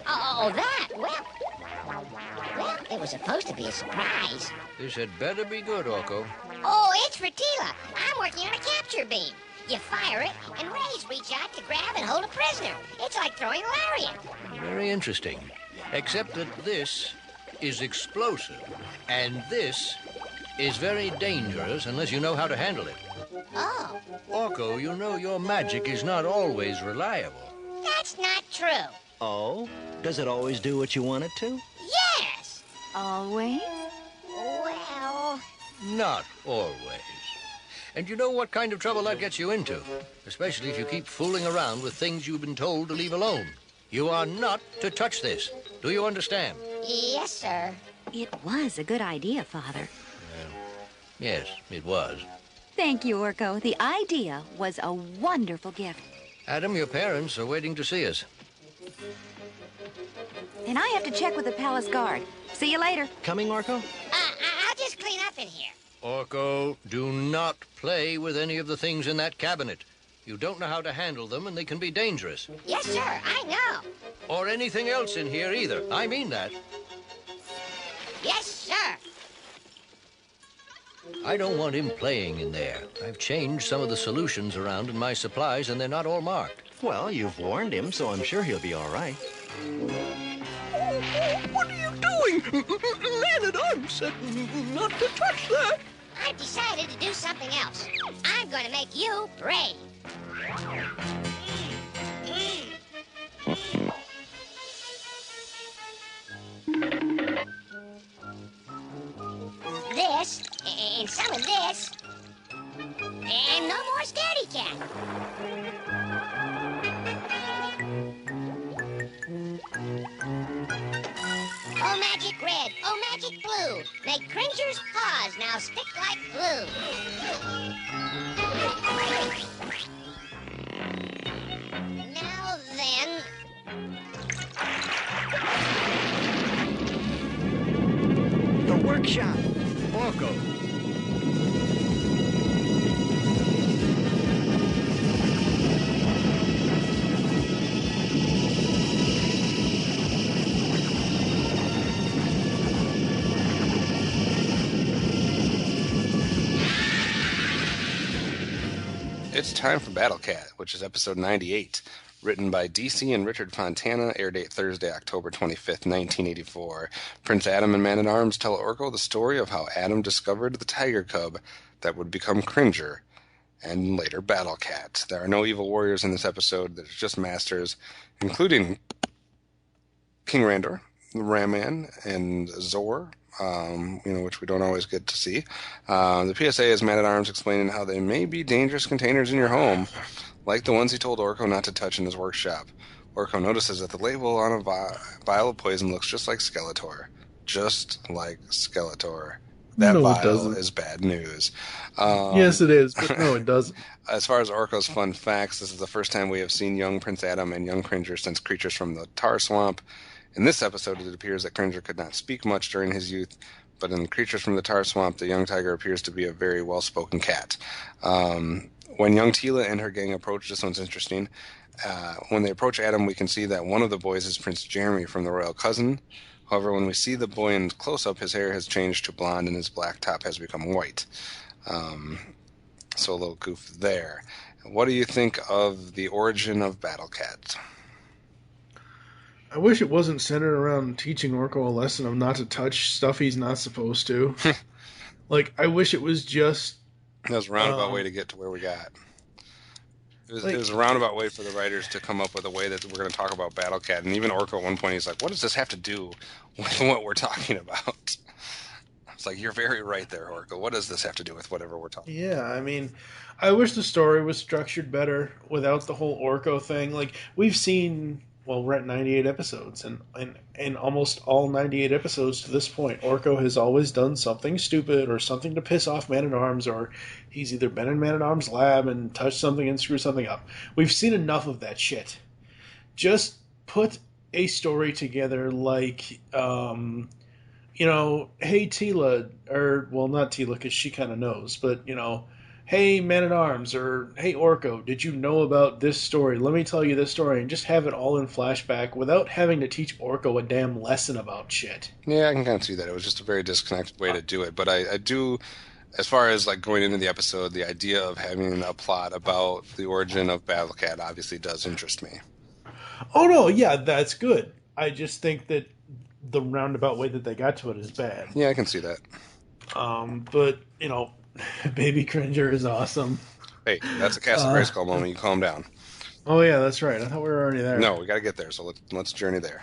Oh, that? Well, it was supposed to be a surprise. This had better be good, Orko. Oh, it's for Tila. I'm working on a capture beam. You fire it, and rays reach out to grab and hold a prisoner. It's like throwing a lariat. Very interesting. Except that this is explosive, and this is very dangerous unless you know how to handle it. Oh. Orko, you know your magic is not always reliable. That's not true. Oh? Does it always do what you want it to? Yes. Always? Well... Not always. And you know what kind of trouble that gets you into, especially if you keep fooling around with things you've been told to leave alone. You are not to touch this. Do you understand? Yes, sir. It was a good idea, Father. Yes, it was. Thank you, Orko. The idea was a wonderful gift. Adam, your parents are waiting to see us. And I have to check with the palace guard. See you later. Coming, Orko? I'll just clean up in here. Orko, do not play with any of the things in that cabinet. You don't know how to handle them, and they can be dangerous. Yes, sir, I know. Or anything else in here either. I mean that. Yes, sir. I don't want him playing in there. I've changed some of the solutions around in my supplies, and they're not all marked. Well, you've warned him, so I'm sure he'll be all right. What are you doing? Man-at-Arms said not to touch that. I've decided to do something else. I'm going to make you brave. This, and some of this, and no more scaredy cat. Oh, magic red, oh, magic blue, make Cringer's paws now stick like glue. Now then... The workshop. Orko. It's time for Battlecat, which is episode 98, written by DC and Richard Fontana, air date Thursday, October 25th, 1984. Prince Adam and Man-at-Arms tell Orko the story of how Adam discovered the tiger cub that would become Cringer, and later Battlecat. There are no evil warriors in this episode, there's just masters, including King Randor, Ram-Man, and Zor, which we don't always get to see. The PSA is Man-at-Arms explaining how there may be dangerous containers in your home, like the ones he told Orko not to touch in his workshop. Orko notices that the label on a vial of poison looks just like Skeletor. Just like Skeletor. That vial is bad news. Yes, it is, but no, it doesn't. As far as Orko's fun facts, this is the first time we have seen young Prince Adam and young Cringer since Creatures from the Tar Swamp. In this episode, it appears that Cringer could not speak much during his youth, but in Creatures from the Tar Swamp, the young tiger appears to be a very well-spoken cat. When young Tila and her gang approach, this one's interesting. When they approach Adam, we can see that one of the boys is Prince Jeremy from the royal cousin. However, when we see the boy in close-up, his hair has changed to blonde and his black top has become white. So a little goof there. What do you think of the origin of Battlecat? I wish it wasn't centered around teaching Orko a lesson of not to touch stuff he's not supposed to. That was a roundabout way to get to where we got. It was a roundabout way for the writers to come up with a way that we're going to talk about Battlecat. And even Orko at one point, he's like, what does this have to do with what we're talking about? It's like, you're very right there, Orko. What does this have to do with whatever we're talking about? Yeah, I mean, I wish the story was structured better without the whole Orko thing. Like, we've seen, well, we're at 98 episodes, and almost all 98 episodes to this point, Orko has always done something stupid or something to piss off Man-at-Arms, or he's either been in Man-at-Arms' lab and touched something and screwed something up. We've seen enough of that shit. Just put a story together like, hey Tila, or, well, not Tila because she kind of knows, but, hey Man-at-Arms, or hey Orko, did you know about this story? Let me tell you this story, and just have it all in flashback without having to teach Orko a damn lesson about shit. Yeah, I can kind of see that. It was just a very disconnected way to do it. But I do, as far as like going into the episode, the idea of having a plot about the origin of Battlecat obviously does interest me. Oh no, yeah, that's good. I just think that the roundabout way that they got to it is bad. Yeah, I can see that. But, Baby Cringer is awesome. Hey, that's a Castle Grayskull moment. You calm down. Oh yeah, that's right. I thought we were already there. No, we got to get there, so let's journey there.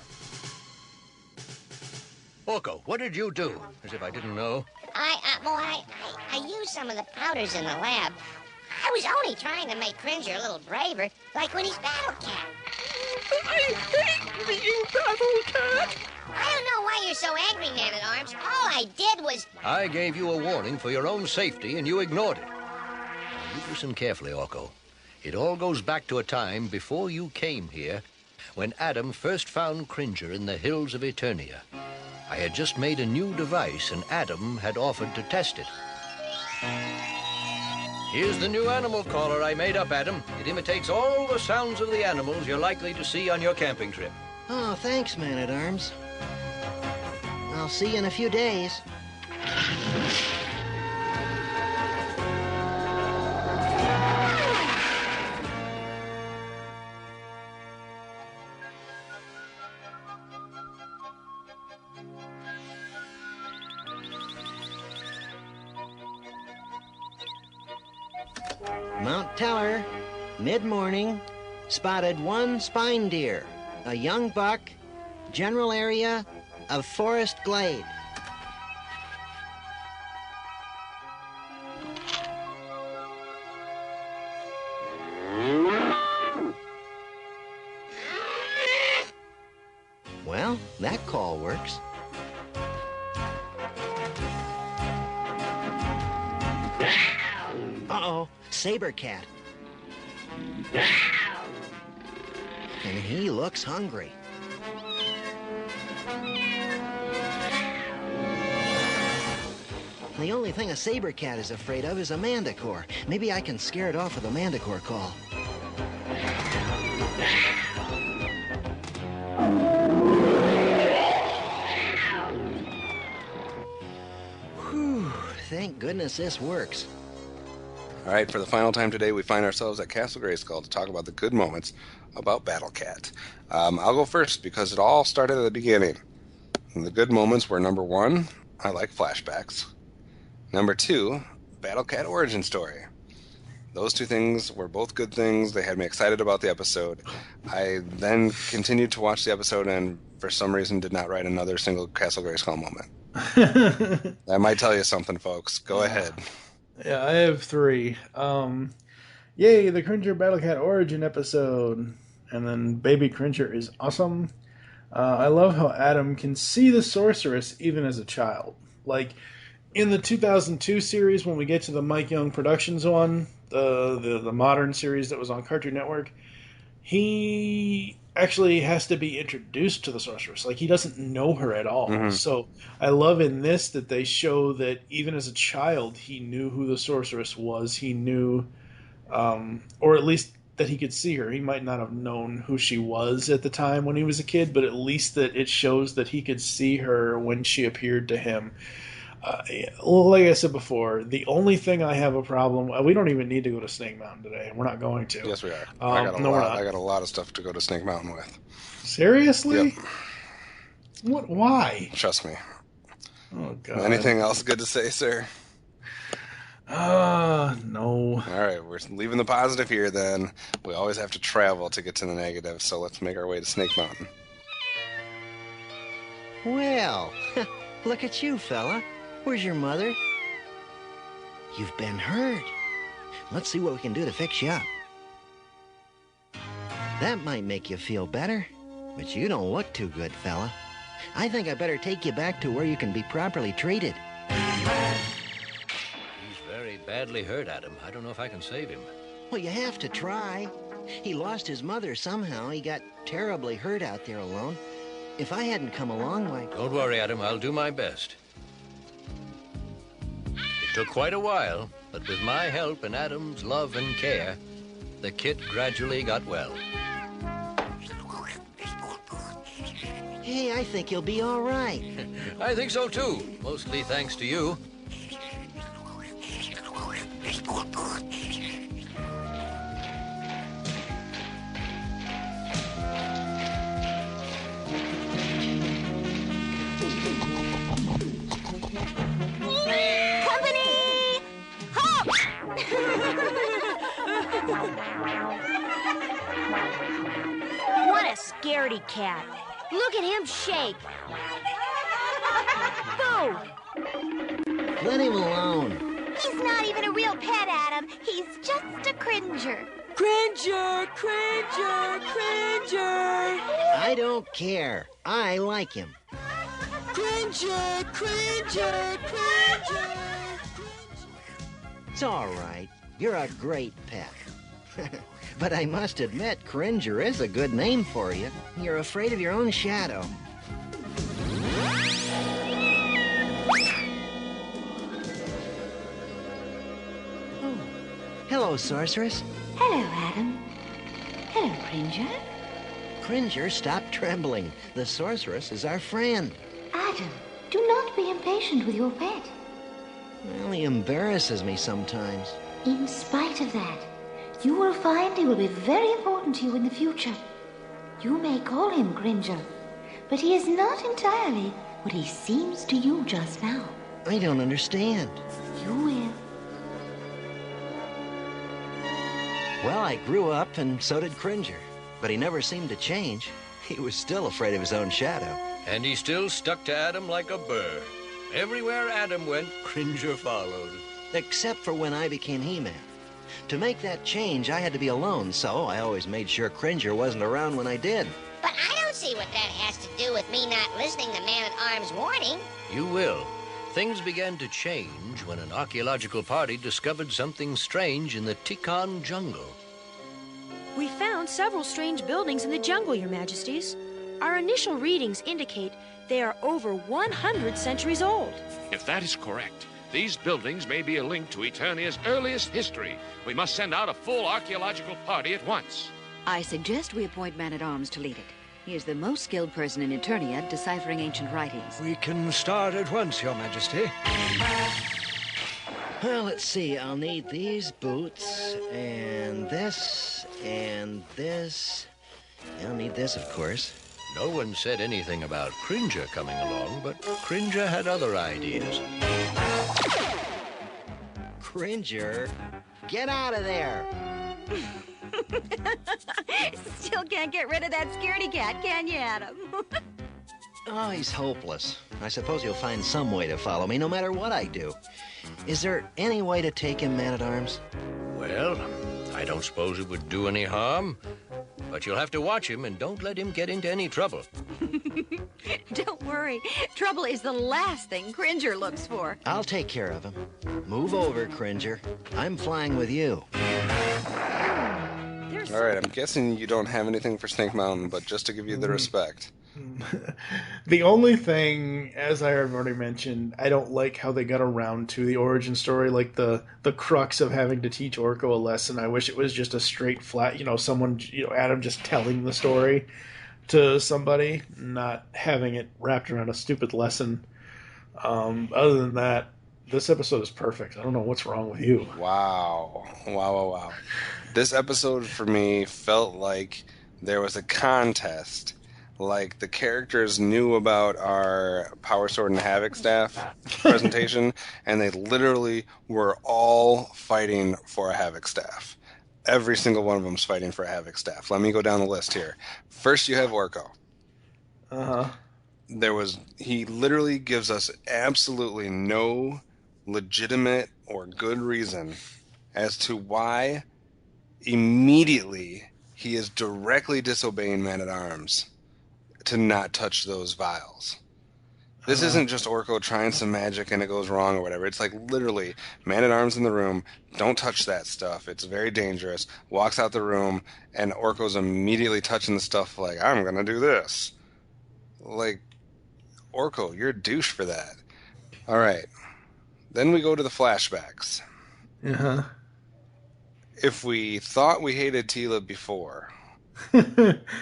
Orko, what did you do? As if I didn't know. I used some of the powders in the lab. I was only trying to make Cringer a little braver, like when he's Battlecat. I hate being Battlecat. I don't know why you're so angry, Man-at-Arms. All I did was... I gave you a warning for your own safety, and you ignored it. Now, you listen carefully, Orko. It all goes back to a time before you came here, when Adam first found Cringer in the hills of Eternia. I had just made a new device, and Adam had offered to test it. Here's the new animal caller I made up, Adam. It imitates all the sounds of the animals you're likely to see on your camping trip. Oh, thanks, Man-at-Arms. I'll see you in a few days. Mount Teller, mid-morning, spotted one spine deer, a young buck, general area of forest glade. Well, that call works. Uh-oh, saber cat. And he looks hungry. The only thing a saber cat is afraid of is a manticore. Maybe I can scare it off with a manticore call. Whew, thank goodness this works. All right, for the final time today, we find ourselves at Castle Grayskull to talk about the good moments about Battlecat. I'll go first because it all started at the beginning. And the good moments were, number one, I like flashbacks. Number two, Battlecat origin story. Those two things were both good things. They had me excited about the episode. I then continued to watch the episode and for some reason did not write another single Castle Grayskull moment. That might tell you something, folks. Go ahead. Yeah, I have three. Yay, the Cringer Battlecat origin episode. And then Baby Cringer is awesome. I love how Adam can see the sorceress even as a child. Like, in the 2002 series, when we get to the Mike Young Productions one, the modern series that was on Cartoon Network, he actually has to be introduced to the sorceress. Like, he doesn't know her at all. Mm-hmm. So I love in this that they show that even as a child, he knew who the sorceress was. He knew, or at least that he could see her. He might not have known who she was at the time when he was a kid, but at least that it shows that he could see her when she appeared to him. Like I said before, the only thing I have a problem... we don't even need to go to Snake Mountain today. We're not going to. Yes, we are. I got a lot of stuff to go to Snake Mountain with. Seriously? Yep. What? Why? Trust me. Oh, God. Anything else good to say, sir? No. All right, we're leaving the positive here then. We always have to travel to get to the negative, so let's make our way to Snake Mountain. Well, look at you, fella. Where's your mother? You've been hurt. Let's see what we can do to fix you up. That might make you feel better, but you don't look too good, fella. I think I better take you back to where you can be properly treated. He's very badly hurt, Adam. I don't know if I can save him. Well, you have to try. He lost his mother somehow. He got terribly hurt out there alone. If I hadn't come along, why... Don't worry, Adam. I'll do my best. It took quite a while, but with my help and Adam's love and care, the kit gradually got well. Hey, I think you'll be all right. I think so, too. Mostly thanks to you. Company! Halt! What a scaredy cat. Look at him shake. Boo! Let him alone. He's not even a real pet, Adam. He's just a cringer. Cringer, cringer, cringer. I don't care. I like him. Cringer, cringer, cringer. It's all right. You're a great pet. But I must admit, Cringer is a good name for you. You're afraid of your own shadow. Oh. Hello, Sorceress. Hello, Adam. Hello, Cringer. Cringer, stop trembling. The Sorceress is our friend. Adam, do not be impatient with your pet. Well, he embarrasses me sometimes. In spite of that, you will find he will be very important to you in the future. You may call him Cringer, but he is not entirely what he seems to you just now. I don't understand. You will. Well, I grew up, and so did Cringer. But he never seemed to change. He was still afraid of his own shadow. And he still stuck to Adam like a burr. Everywhere Adam went, Cringer followed. Except for when I became He-Man. To make that change, I had to be alone, so I always made sure Cringer wasn't around when I did. But I don't see what that has to do with me not listening to Man-at-Arms' warning. You will. Things began to change when an archaeological party discovered something strange in the Tikon jungle. We found several strange buildings in the jungle, Your Majesties. Our initial readings indicate they are over 100 centuries old. If that is correct, these buildings may be a link to Eternia's earliest history. We must send out a full archaeological party at once. I suggest we appoint Man-at-Arms to lead it. He is the most skilled person in Eternia deciphering ancient writings. We can start at once, Your Majesty. Well, let's see. I'll need these boots, and this, and this. I'll need this, of course. No one said anything about Cringer coming along, but Cringer had other ideas. Cringer, get out of there! Still can't get rid of that scaredy cat, can you, Adam? Oh, he's hopeless. I suppose you'll find some way to follow me, no matter what I do. Is there any way to take him, Man-at-Arms? Well, I don't suppose it would do any harm, but you'll have to watch him and don't let him get into any trouble. Don't worry. Trouble is the last thing Cringer looks for. I'll take care of him. Move over, Cringer. I'm flying with you. All right, I'm guessing you don't have anything for Snake Mountain, but just to give you the respect. The only thing, as I have already mentioned, I don't like how they got around to the origin story, like the crux of having to teach Orko a lesson. I wish it was just a straight, flat, someone, Adam just telling the story to somebody, not having it wrapped around a stupid lesson. Other than that, this episode is perfect. I don't know what's wrong with you. Wow. This episode for me felt like there was a contest like the characters knew about our Power Sword and Havoc staff presentation, and they literally were all fighting for a Havoc staff. Every single one of them's fighting for a Havoc staff. Let me go down the list here. First, you have Orko. He literally gives us absolutely no legitimate or good reason as to why immediately he is directly disobeying Man-at-Arms to not touch those vials. This isn't just Orko trying some magic and it goes wrong or whatever. It's like literally, Man-at-Arms in the room, don't touch that stuff. It's very dangerous. Walks out the room, and Orko's immediately touching the stuff like, I'm going to do this. Like, Orko, you're a douche for that. All right. Then we go to the flashbacks. If we thought we hated Tila before,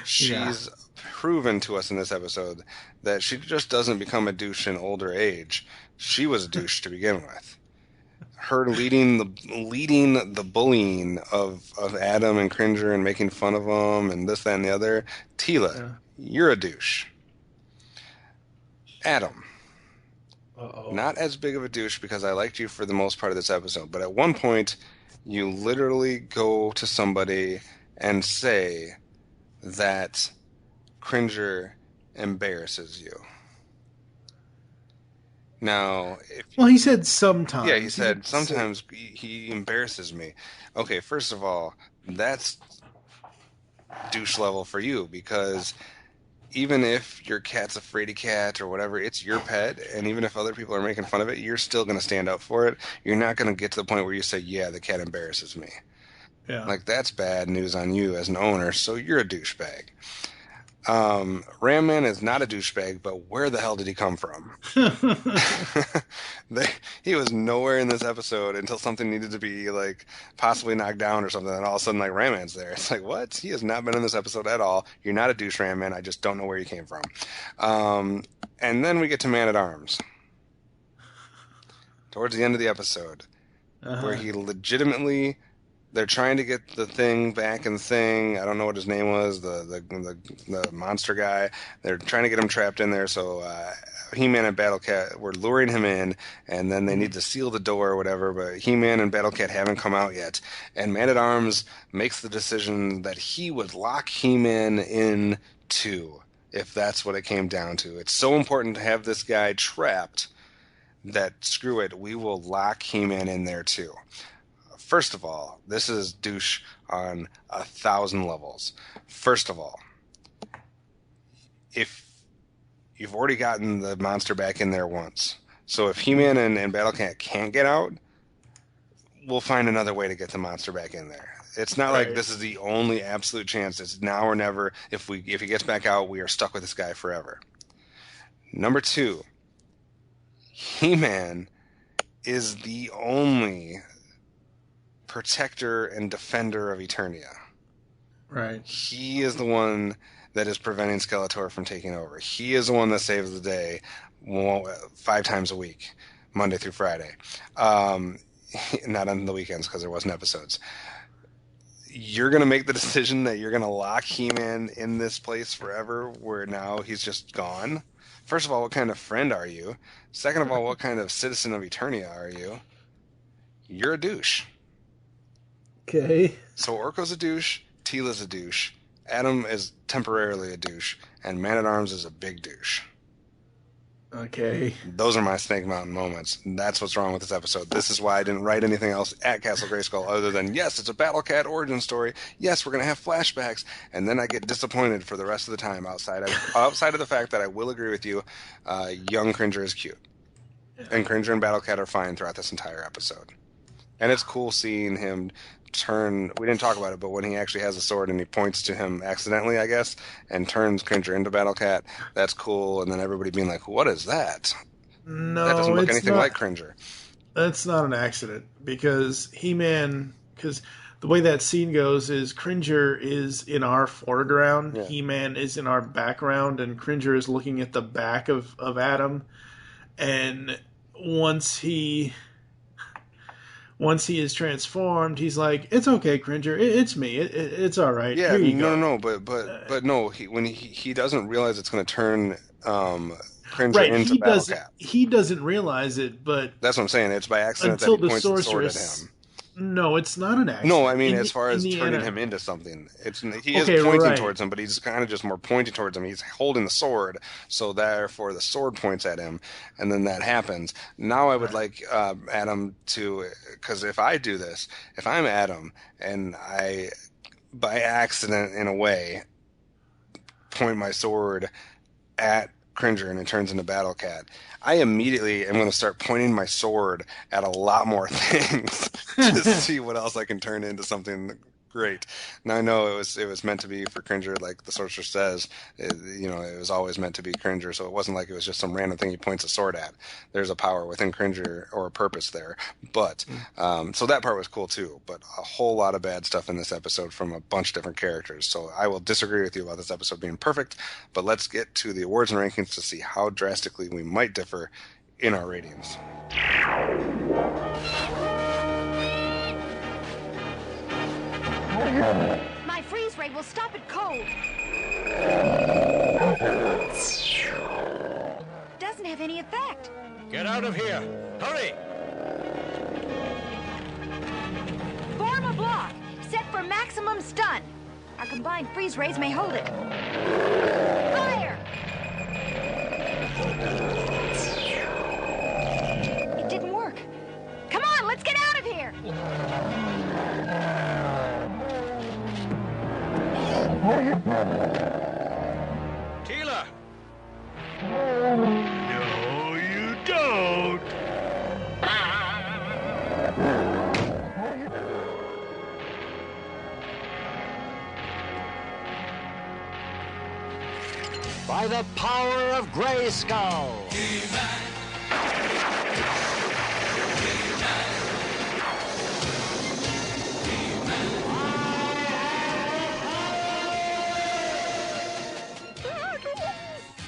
she's proven to us in this episode that she just doesn't become a douche in older age. She was a douche to begin with. Her leading the bullying of Adam and Cringer and making fun of them and this, that, and the other. Tila, you're a douche. Adam. Not as big of a douche because I liked you for the most part of this episode, but at one point you literally go to somebody and say that Cringer embarrasses you. Now, he said sometimes. Yeah, he said sometimes he embarrasses me. Okay, first of all, that's douche level for you, because even if your cat's a fraidy cat or whatever, it's your pet, and even if other people are making fun of it, you're still going to stand up for it. You're not going to get to the point where you say, yeah, the cat embarrasses me. Yeah. Like, that's bad news on you as an owner, so you're a douchebag. Ram Man is not a douchebag, but where the hell did he come from? He was nowhere in this episode until something needed to be, like, possibly knocked down or something, and all of a sudden, like, Ram Man's there. It's like, what? He has not been in this episode at all. You're not a douche, Ram Man. I just don't know where you came from. And then we get to Man-at-Arms. Towards the end of the episode, where he legitimately... They're trying to get the thing back in the thing. I don't know what his name was, the monster guy. They're trying to get him trapped in there, so He-Man and Battlecat were luring him in, and then they need to seal the door or whatever, but He-Man and Battlecat haven't come out yet. And Man-at-Arms makes the decision that he would lock He-Man in too, if that's what it came down to. It's so important to have this guy trapped that, screw it, we will lock He-Man in there too. First of all, this is douche on 1,000 levels. First of all, if you've already gotten the monster back in there once, so if He-Man and Battlecat can't get out, we'll find another way to get the monster back in there. It's not like this is the only absolute chance. It's now or never. If he gets back out, we are stuck with this guy forever. Number 2, He-Man is the only protector and defender of Eternia. Right. He is the one that is preventing Skeletor from taking over. He is the one that saves the day 5 times a week, Monday through Friday. Not on the weekends because there wasn't episodes. You're going to make the decision that you're going to lock He-Man in this place forever where now he's just gone? First of all, what kind of friend are you? Second of all, what kind of citizen of Eternia are you? You're a douche. Okay. So Orko's a douche, Tila's a douche, Adam is temporarily a douche, and Man-at-Arms is a big douche. Okay. Those are my Snake Mountain moments. That's what's wrong with this episode. This is why I didn't write anything else at Castle Grayskull other than, yes, it's a Battlecat origin story. Yes, we're going to have flashbacks. And then I get disappointed for the rest of the time outside of the fact that I will agree with you, young Cringer is cute. And Cringer and Battlecat are fine throughout this entire episode. And it's cool seeing him turn, we didn't talk about it, but when he actually has a sword and he points to him accidentally, I guess, and turns Cringer into Battlecat, that's cool. And then everybody being like, what is that? No, that doesn't look anything like Cringer. That's not an accident, because He-Man, because the way that scene goes is Cringer is in our foreground, He-Man is in our background, and Cringer is looking at the back of Adam. And once once he is transformed, he's like, "It's okay, Cringer. It's me. It's all right. Yeah, Here you go." no, but no. When he doesn't realize it's going to turn Cringer Right, into Battlecat. he doesn't realize it, but That's what I'm saying. It's by accident that until he the points the sword at sorceress. him. No, it's not an accident. No, I mean as far as turning him into something, he is pointing towards him, but he's kind of just more pointing towards him. He's holding the sword, so therefore the sword points at him, and then that happens. Now I would like Adam to, because if I do this, if I'm Adam and I, by accident in a way, point my sword at Cringer and it turns into Battlecat, I immediately am going to start pointing my sword at a lot more things to see what else I can turn into something great. Now I know it was meant to be for Cringer, like the sorcerer says. It was always meant to be Cringer, so it wasn't like it was just some random thing he points a sword at. There's a power within Cringer or a purpose there. But so that part was cool too. But a whole lot of bad stuff in this episode from a bunch of different characters. So I will disagree with you about this episode being perfect. But let's get to the awards and rankings to see how drastically we might differ in our ratings. My freeze ray will stop it cold. Doesn't have any effect. Get out of here! Hurry! Form a block. Set for maximum stun. Our combined freeze rays may hold it. Fire! It didn't work. Come on, let's get out of here! Tila! No, you don't. By the power of Grayskull.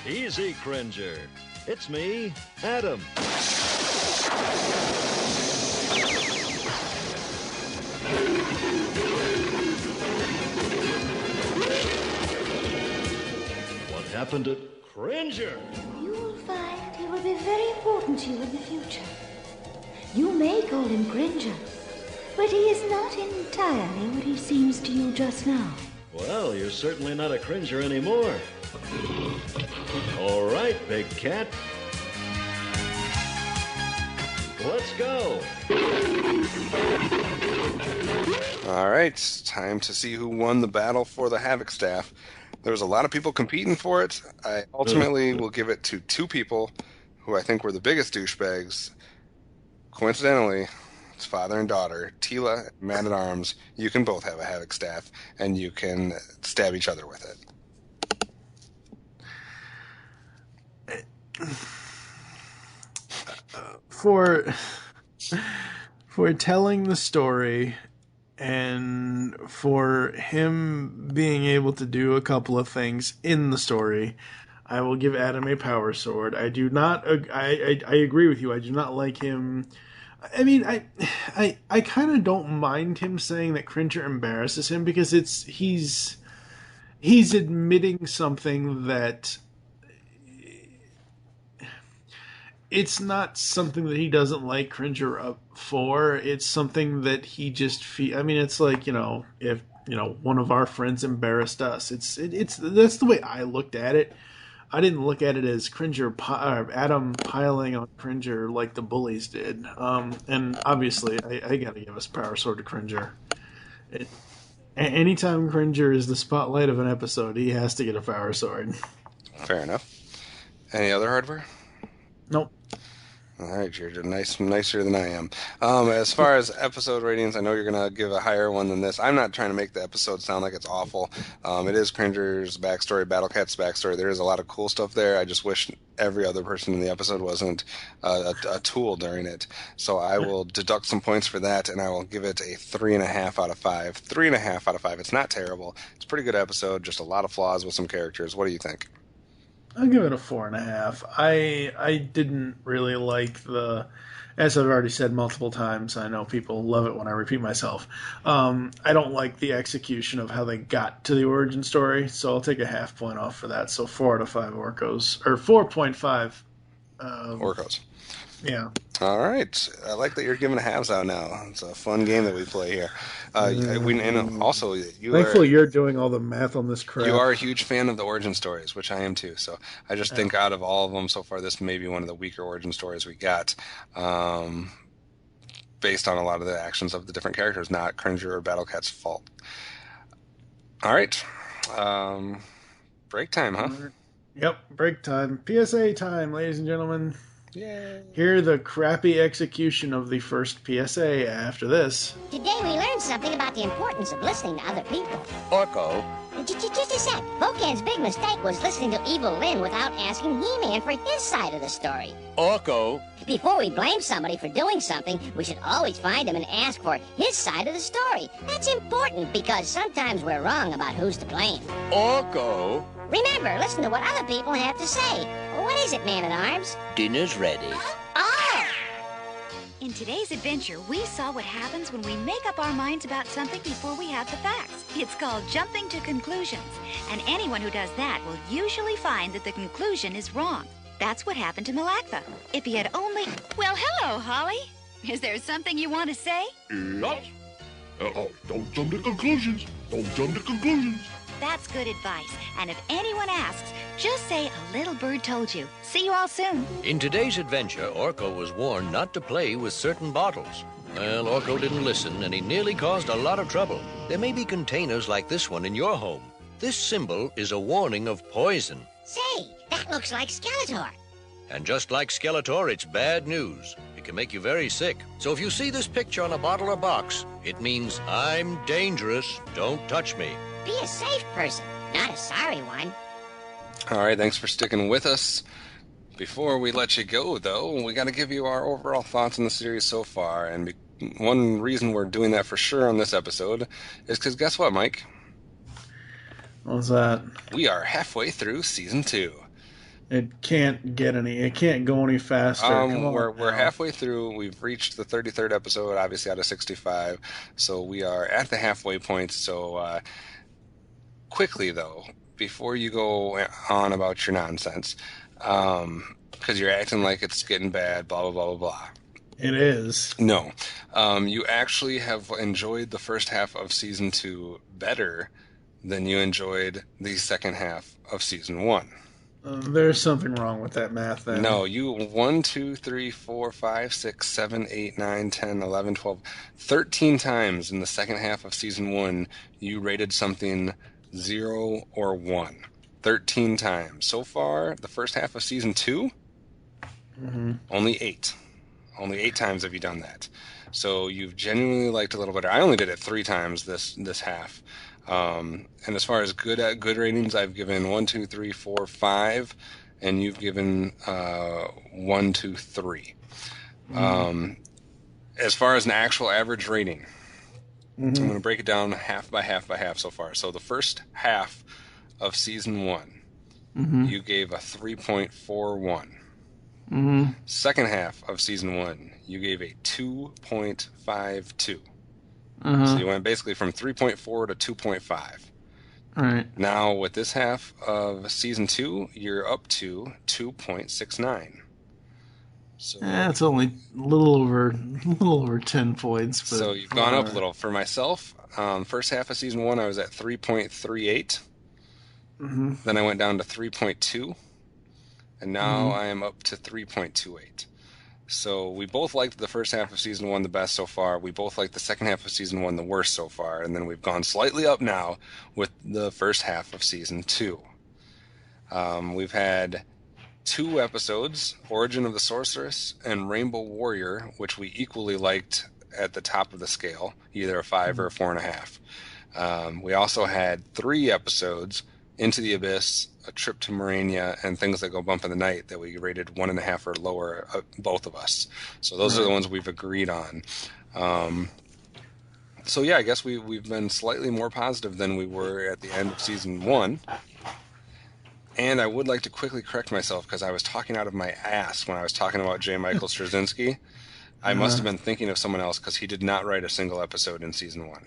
Easy, Cringer. It's me, Adam. What happened to Cringer? You will find he will be very important to you in the future. You may call him Cringer, but he is not entirely what he seems to you just now. Well, you're certainly not a Cringer anymore. All right, big cat. Let's go. All right, it's time to see who won the battle for the Havoc Staff. There was a lot of people competing for it. I ultimately will give it to two people who I think were the biggest douchebags. Coincidentally, it's father and daughter, Tila and Man-at-Arms. You can both have a Havoc Staff, and you can stab each other with it. For telling the story and for him being able to do a couple of things in the story, I will give Adam a power sword. I do not. I agree with you. I do not like him. I mean, I kind of don't mind him saying that Cringer embarrasses him because he's admitting something that. It's not something that he doesn't like Cringer up for. It's something that he just I mean, it's like, if, one of our friends embarrassed us. It's that's the way I looked at it. I didn't look at it as Adam piling on Cringer like the bullies did. And obviously, I got to give us power sword to Cringer. Anytime Cringer is the spotlight of an episode, he has to get a power sword. Fair enough. Any other hardware? Nope. All right, you're nicer than I am. As far as episode ratings, I know you're going to give a higher one than this. I'm not trying to make the episode sound like it's awful. It is Cringer's backstory, Battlecat's backstory. There is a lot of cool stuff there. I just wish every other person in the episode wasn't a tool during it. So I will deduct some points for that, and I will give it a 3.5 out of 5. 3.5 out of 5. It's not terrible. It's a pretty good episode, just a lot of flaws with some characters. What do you think? I'll give it a 4.5. I didn't really like the, as I've already said multiple times. I know people love it when I repeat myself. I don't like the execution of how they got to the origin story, so I'll take a half point off for that. So 4 out of 5 Orcos, or 4.5 Orcos. Yeah. All right. I like that you're giving halves out now. It's a fun game that we play here. And also, Thankfully, you're doing all the math on this crap. You are a huge fan of the origin stories, which I am too. So I just think out of all of them so far, this may be one of the weaker origin stories we got, based on a lot of the actions of the different characters, not Cringer or Battlecat's fault. All right. Break time, huh? Yep, break time. PSA time, ladies and gentlemen. Yay. Hear the crappy execution of the first PSA after this. Today we learned something about the importance of listening to other people. Orko. Just a sec. Bocan's big mistake was listening to Evil Lynn without asking He-Man for his side of the story. Orko. Before we blame somebody for doing something, we should always find him and ask for his side of the story. That's important because sometimes we're wrong about who's to blame. Orko. Remember, listen to what other people have to say. What is it, Man-at-Arms? Dinner's ready. Oh! In today's adventure, we saw what happens when we make up our minds about something before we have the facts. It's called jumping to conclusions. And anyone who does that will usually find that the conclusion is wrong. That's what happened to Malakva. If he had only... Well, hello, Holly. Is there something you want to say? Yes. Don't jump to conclusions. Don't jump to conclusions. That's good advice. And if anyone asks, just say a little bird told you. See you all soon. In today's adventure, Orko was warned not to play with certain bottles. Well, Orko didn't listen, and he nearly caused a lot of trouble. There may be containers like this one in your home. This symbol is a warning of poison. Say, that looks like Skeletor. And just like Skeletor, it's bad news. It can make you very sick. So if you see this picture on a bottle or box, it means I'm dangerous. Don't touch me. Be a safe person, not a sorry one. All right, thanks for sticking with us. Before we let you go, though, we got to give you our overall thoughts on the series so far. And one reason we're doing that for sure on this episode is because guess what, Mike? What's that? We are halfway through season 2. It can't go any faster. We're halfway through. We've reached the 33rd episode, obviously out of 65. So we are at the halfway point. So quickly, though, before you go on about your nonsense, because you're acting like it's getting bad, blah, blah, blah, blah, blah. It is. No. You actually have enjoyed the first half of season 2 better than you enjoyed the second half of season 1. There's something wrong with that math then. No, you 1, 2, 3, 4, 5, 6, 7, 8, 9, 10, 11, 12, 13 times in the second half of season 1 you rated something 0 or 1. 13 times. So far, the first half of season 2, only 8. Only 8 times have you done that. So you've genuinely liked a little better. I only did it 3 times this half. And as far as good ratings, I've given 1, 2, 3, 4, 5, and you've given 1, 2, 3. As far as an actual average rating, I'm going to break it down half by half by half so far. So the first half of season 1, you gave a 3.41. Second half of season 1, you gave a 2.52. So you went basically from 3.4 to 2.5. All right. Now with this half of season 2, you're up to 2.69. So that's only a little over 10 points. But so you've gone up a little. For myself, first half of season 1, I was at 3.38. Then I went down to 3.2, and now I am up to 3.28. So we both liked the first half of season 1 the best so far. We both liked the second half of season 1 the worst so far. And then we've gone slightly up now with the first half of season 2. We've had 2 episodes, Origin of the Sorceress and Rainbow Warrior, which we equally liked at the top of the scale, either a 5 or a 4.5. We also had 3 episodes, Into the Abyss, A Trip to Morania, and Things That Go Bump in the Night, that we rated 1.5 or lower, both of us. So those are the ones we've agreed on. So yeah, I guess we've been slightly more positive than we were at the end of season 1. And I would like to quickly correct myself because I was talking out of my ass when I was talking about J. Michael Straczynski. I must have been thinking of someone else because he did not write a single episode in season 1.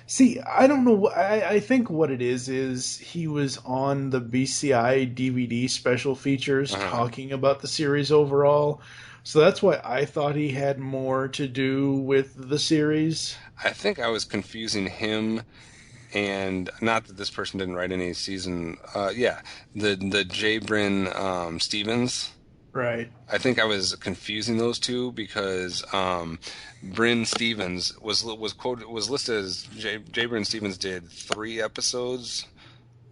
See, I don't know. I think what it is he was on the BCI DVD special features talking about the series overall. So that's why I thought he had more to do with the series. I think I was confusing him and not that this person didn't write any season. The J. Bryn Stevens. Right. I think I was confusing those two because Bryn Stevens was listed as J. Bryn Stevens did 3 episodes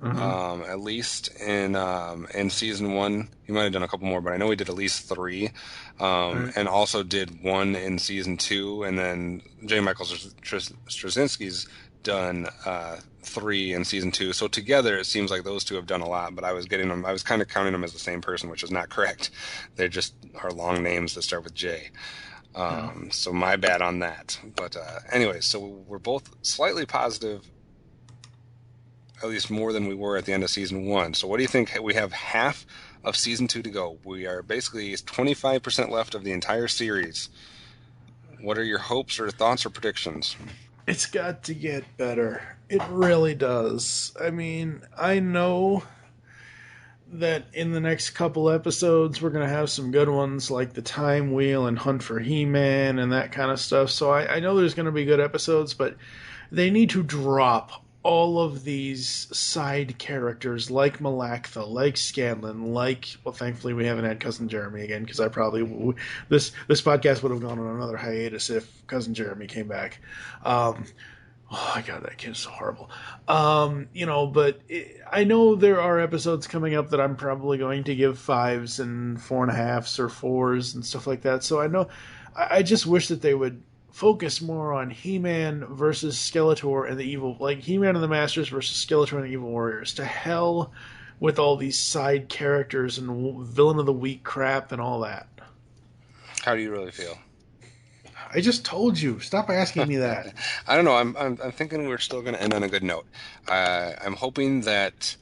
at least in season 1. He might have done a couple more, but I know he did at least 3, and also did 1 in season 2. And then J. Michael Straczynski's done 3 in season 2. So together, it seems like those two have done a lot. But I was getting them. I was kind of counting them as the same person, which is not correct. They just are long names that start with J. So my bad on that. But anyway, so we're both slightly positive, at least more than we were at the end of season 1. So what do you think? We have half of season 2 to go. We are basically 25% left of the entire series. What are your hopes or thoughts or predictions? It's got to get better. It really does. I mean, I know that in the next couple episodes we're going to have some good ones like the Time Wheel and Hunt for He-Man and that kind of stuff. So I know there's going to be good episodes, but they need to drop all of these side characters like Malaktha, like Scanlan, well, thankfully we haven't had Cousin Jeremy again because I probably this podcast would have gone on another hiatus if Cousin Jeremy came back. Oh my God, that kid is so horrible. But I know there are episodes coming up that I'm probably going to give 5s and 4.5s or 4s and stuff like that. So I know I just wish that they would focus more on He-Man versus Skeletor and the evil, like He-Man and the Masters versus Skeletor and the Evil Warriors. To hell with all these side characters and villain of the week crap and all that. How do you really feel? I just told you. Stop asking me that. I don't know. I'm thinking we're still going to end on a good note. I'm hoping that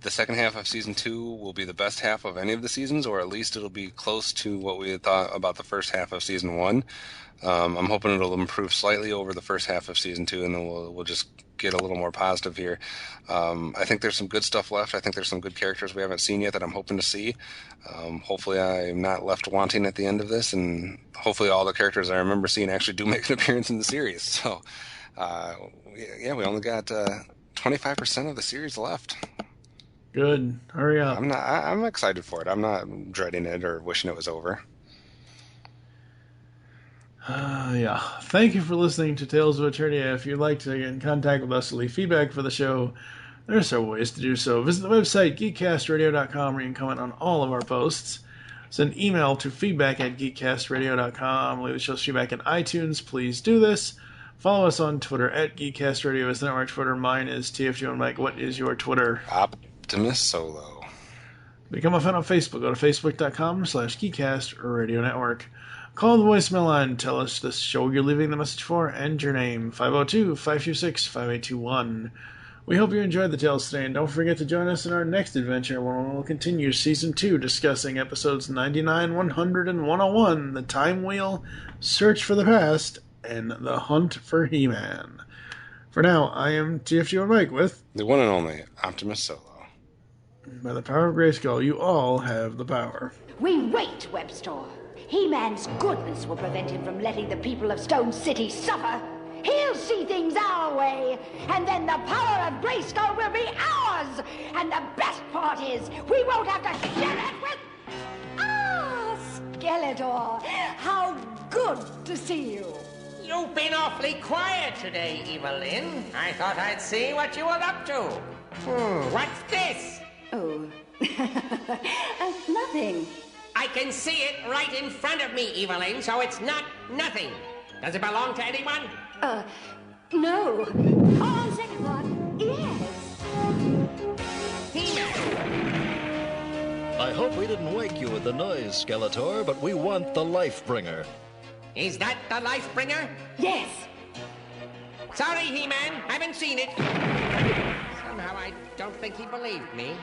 the second half of season 2 will be the best half of any of the seasons, or at least it'll be close to what we had thought about the first half of season 1. I'm hoping it'll improve slightly over the first half of season 2, and then we'll just get a little more positive here. I think there's some good stuff left. I think there's some good characters we haven't seen yet that I'm hoping to see. Hopefully I'm not left wanting at the end of this, and hopefully all the characters I remember seeing actually do make an appearance in the series. So, we only got 25% of the series left. Good. Hurry up. I'm excited for it. I'm not dreading it or wishing it was over. Thank you for listening to Tales of Eternia. If you'd like to get in contact with us to leave feedback for the show, there are several ways to do so. Visit the website, geekcastradio.com, where you can comment on all of our posts. Send email to feedback@geekcastradio.com. Leave the show's feedback in iTunes. Please do this. Follow us on Twitter @geekcastradio is the network Twitter. Mine is TFG1Mike. What is your Twitter? OptimusSolo. Become a fan on Facebook. Go to facebook.com/geekcastradio network. Call the voicemail line. Tell us the show you're leaving the message for and your name. 502-526-5821. We hope you enjoyed the tales today, and don't forget to join us in our next adventure when we'll continue Season 2, discussing episodes 99, 100, and 101, The Time Wheel, Search for the Past, and The Hunt for He-Man. For now, I am TFG1Mike with the one and only OptimusSolo. By the power of Grayskull, you all have the power. We wait, Webster. He-Man's goodness will prevent him from letting the people of Stone City suffer. He'll see things our way, and then the power of Grayskull will be ours. And the best part is, we won't have to share it with... Skeletor, how good to see you. You've been awfully quiet today, Evelyn. I thought I'd see what you were up to. What's this? Oh, nothing. I can see it right in front of me, Evelyn, so it's not nothing. Does it belong to anyone? No. On second thought, yes. I hope we didn't wake you with the noise, Skeletor, but we want the Life-Bringer. Is that the Life-Bringer? Yes. Sorry, He-Man, haven't seen it. Somehow I don't think he believed me.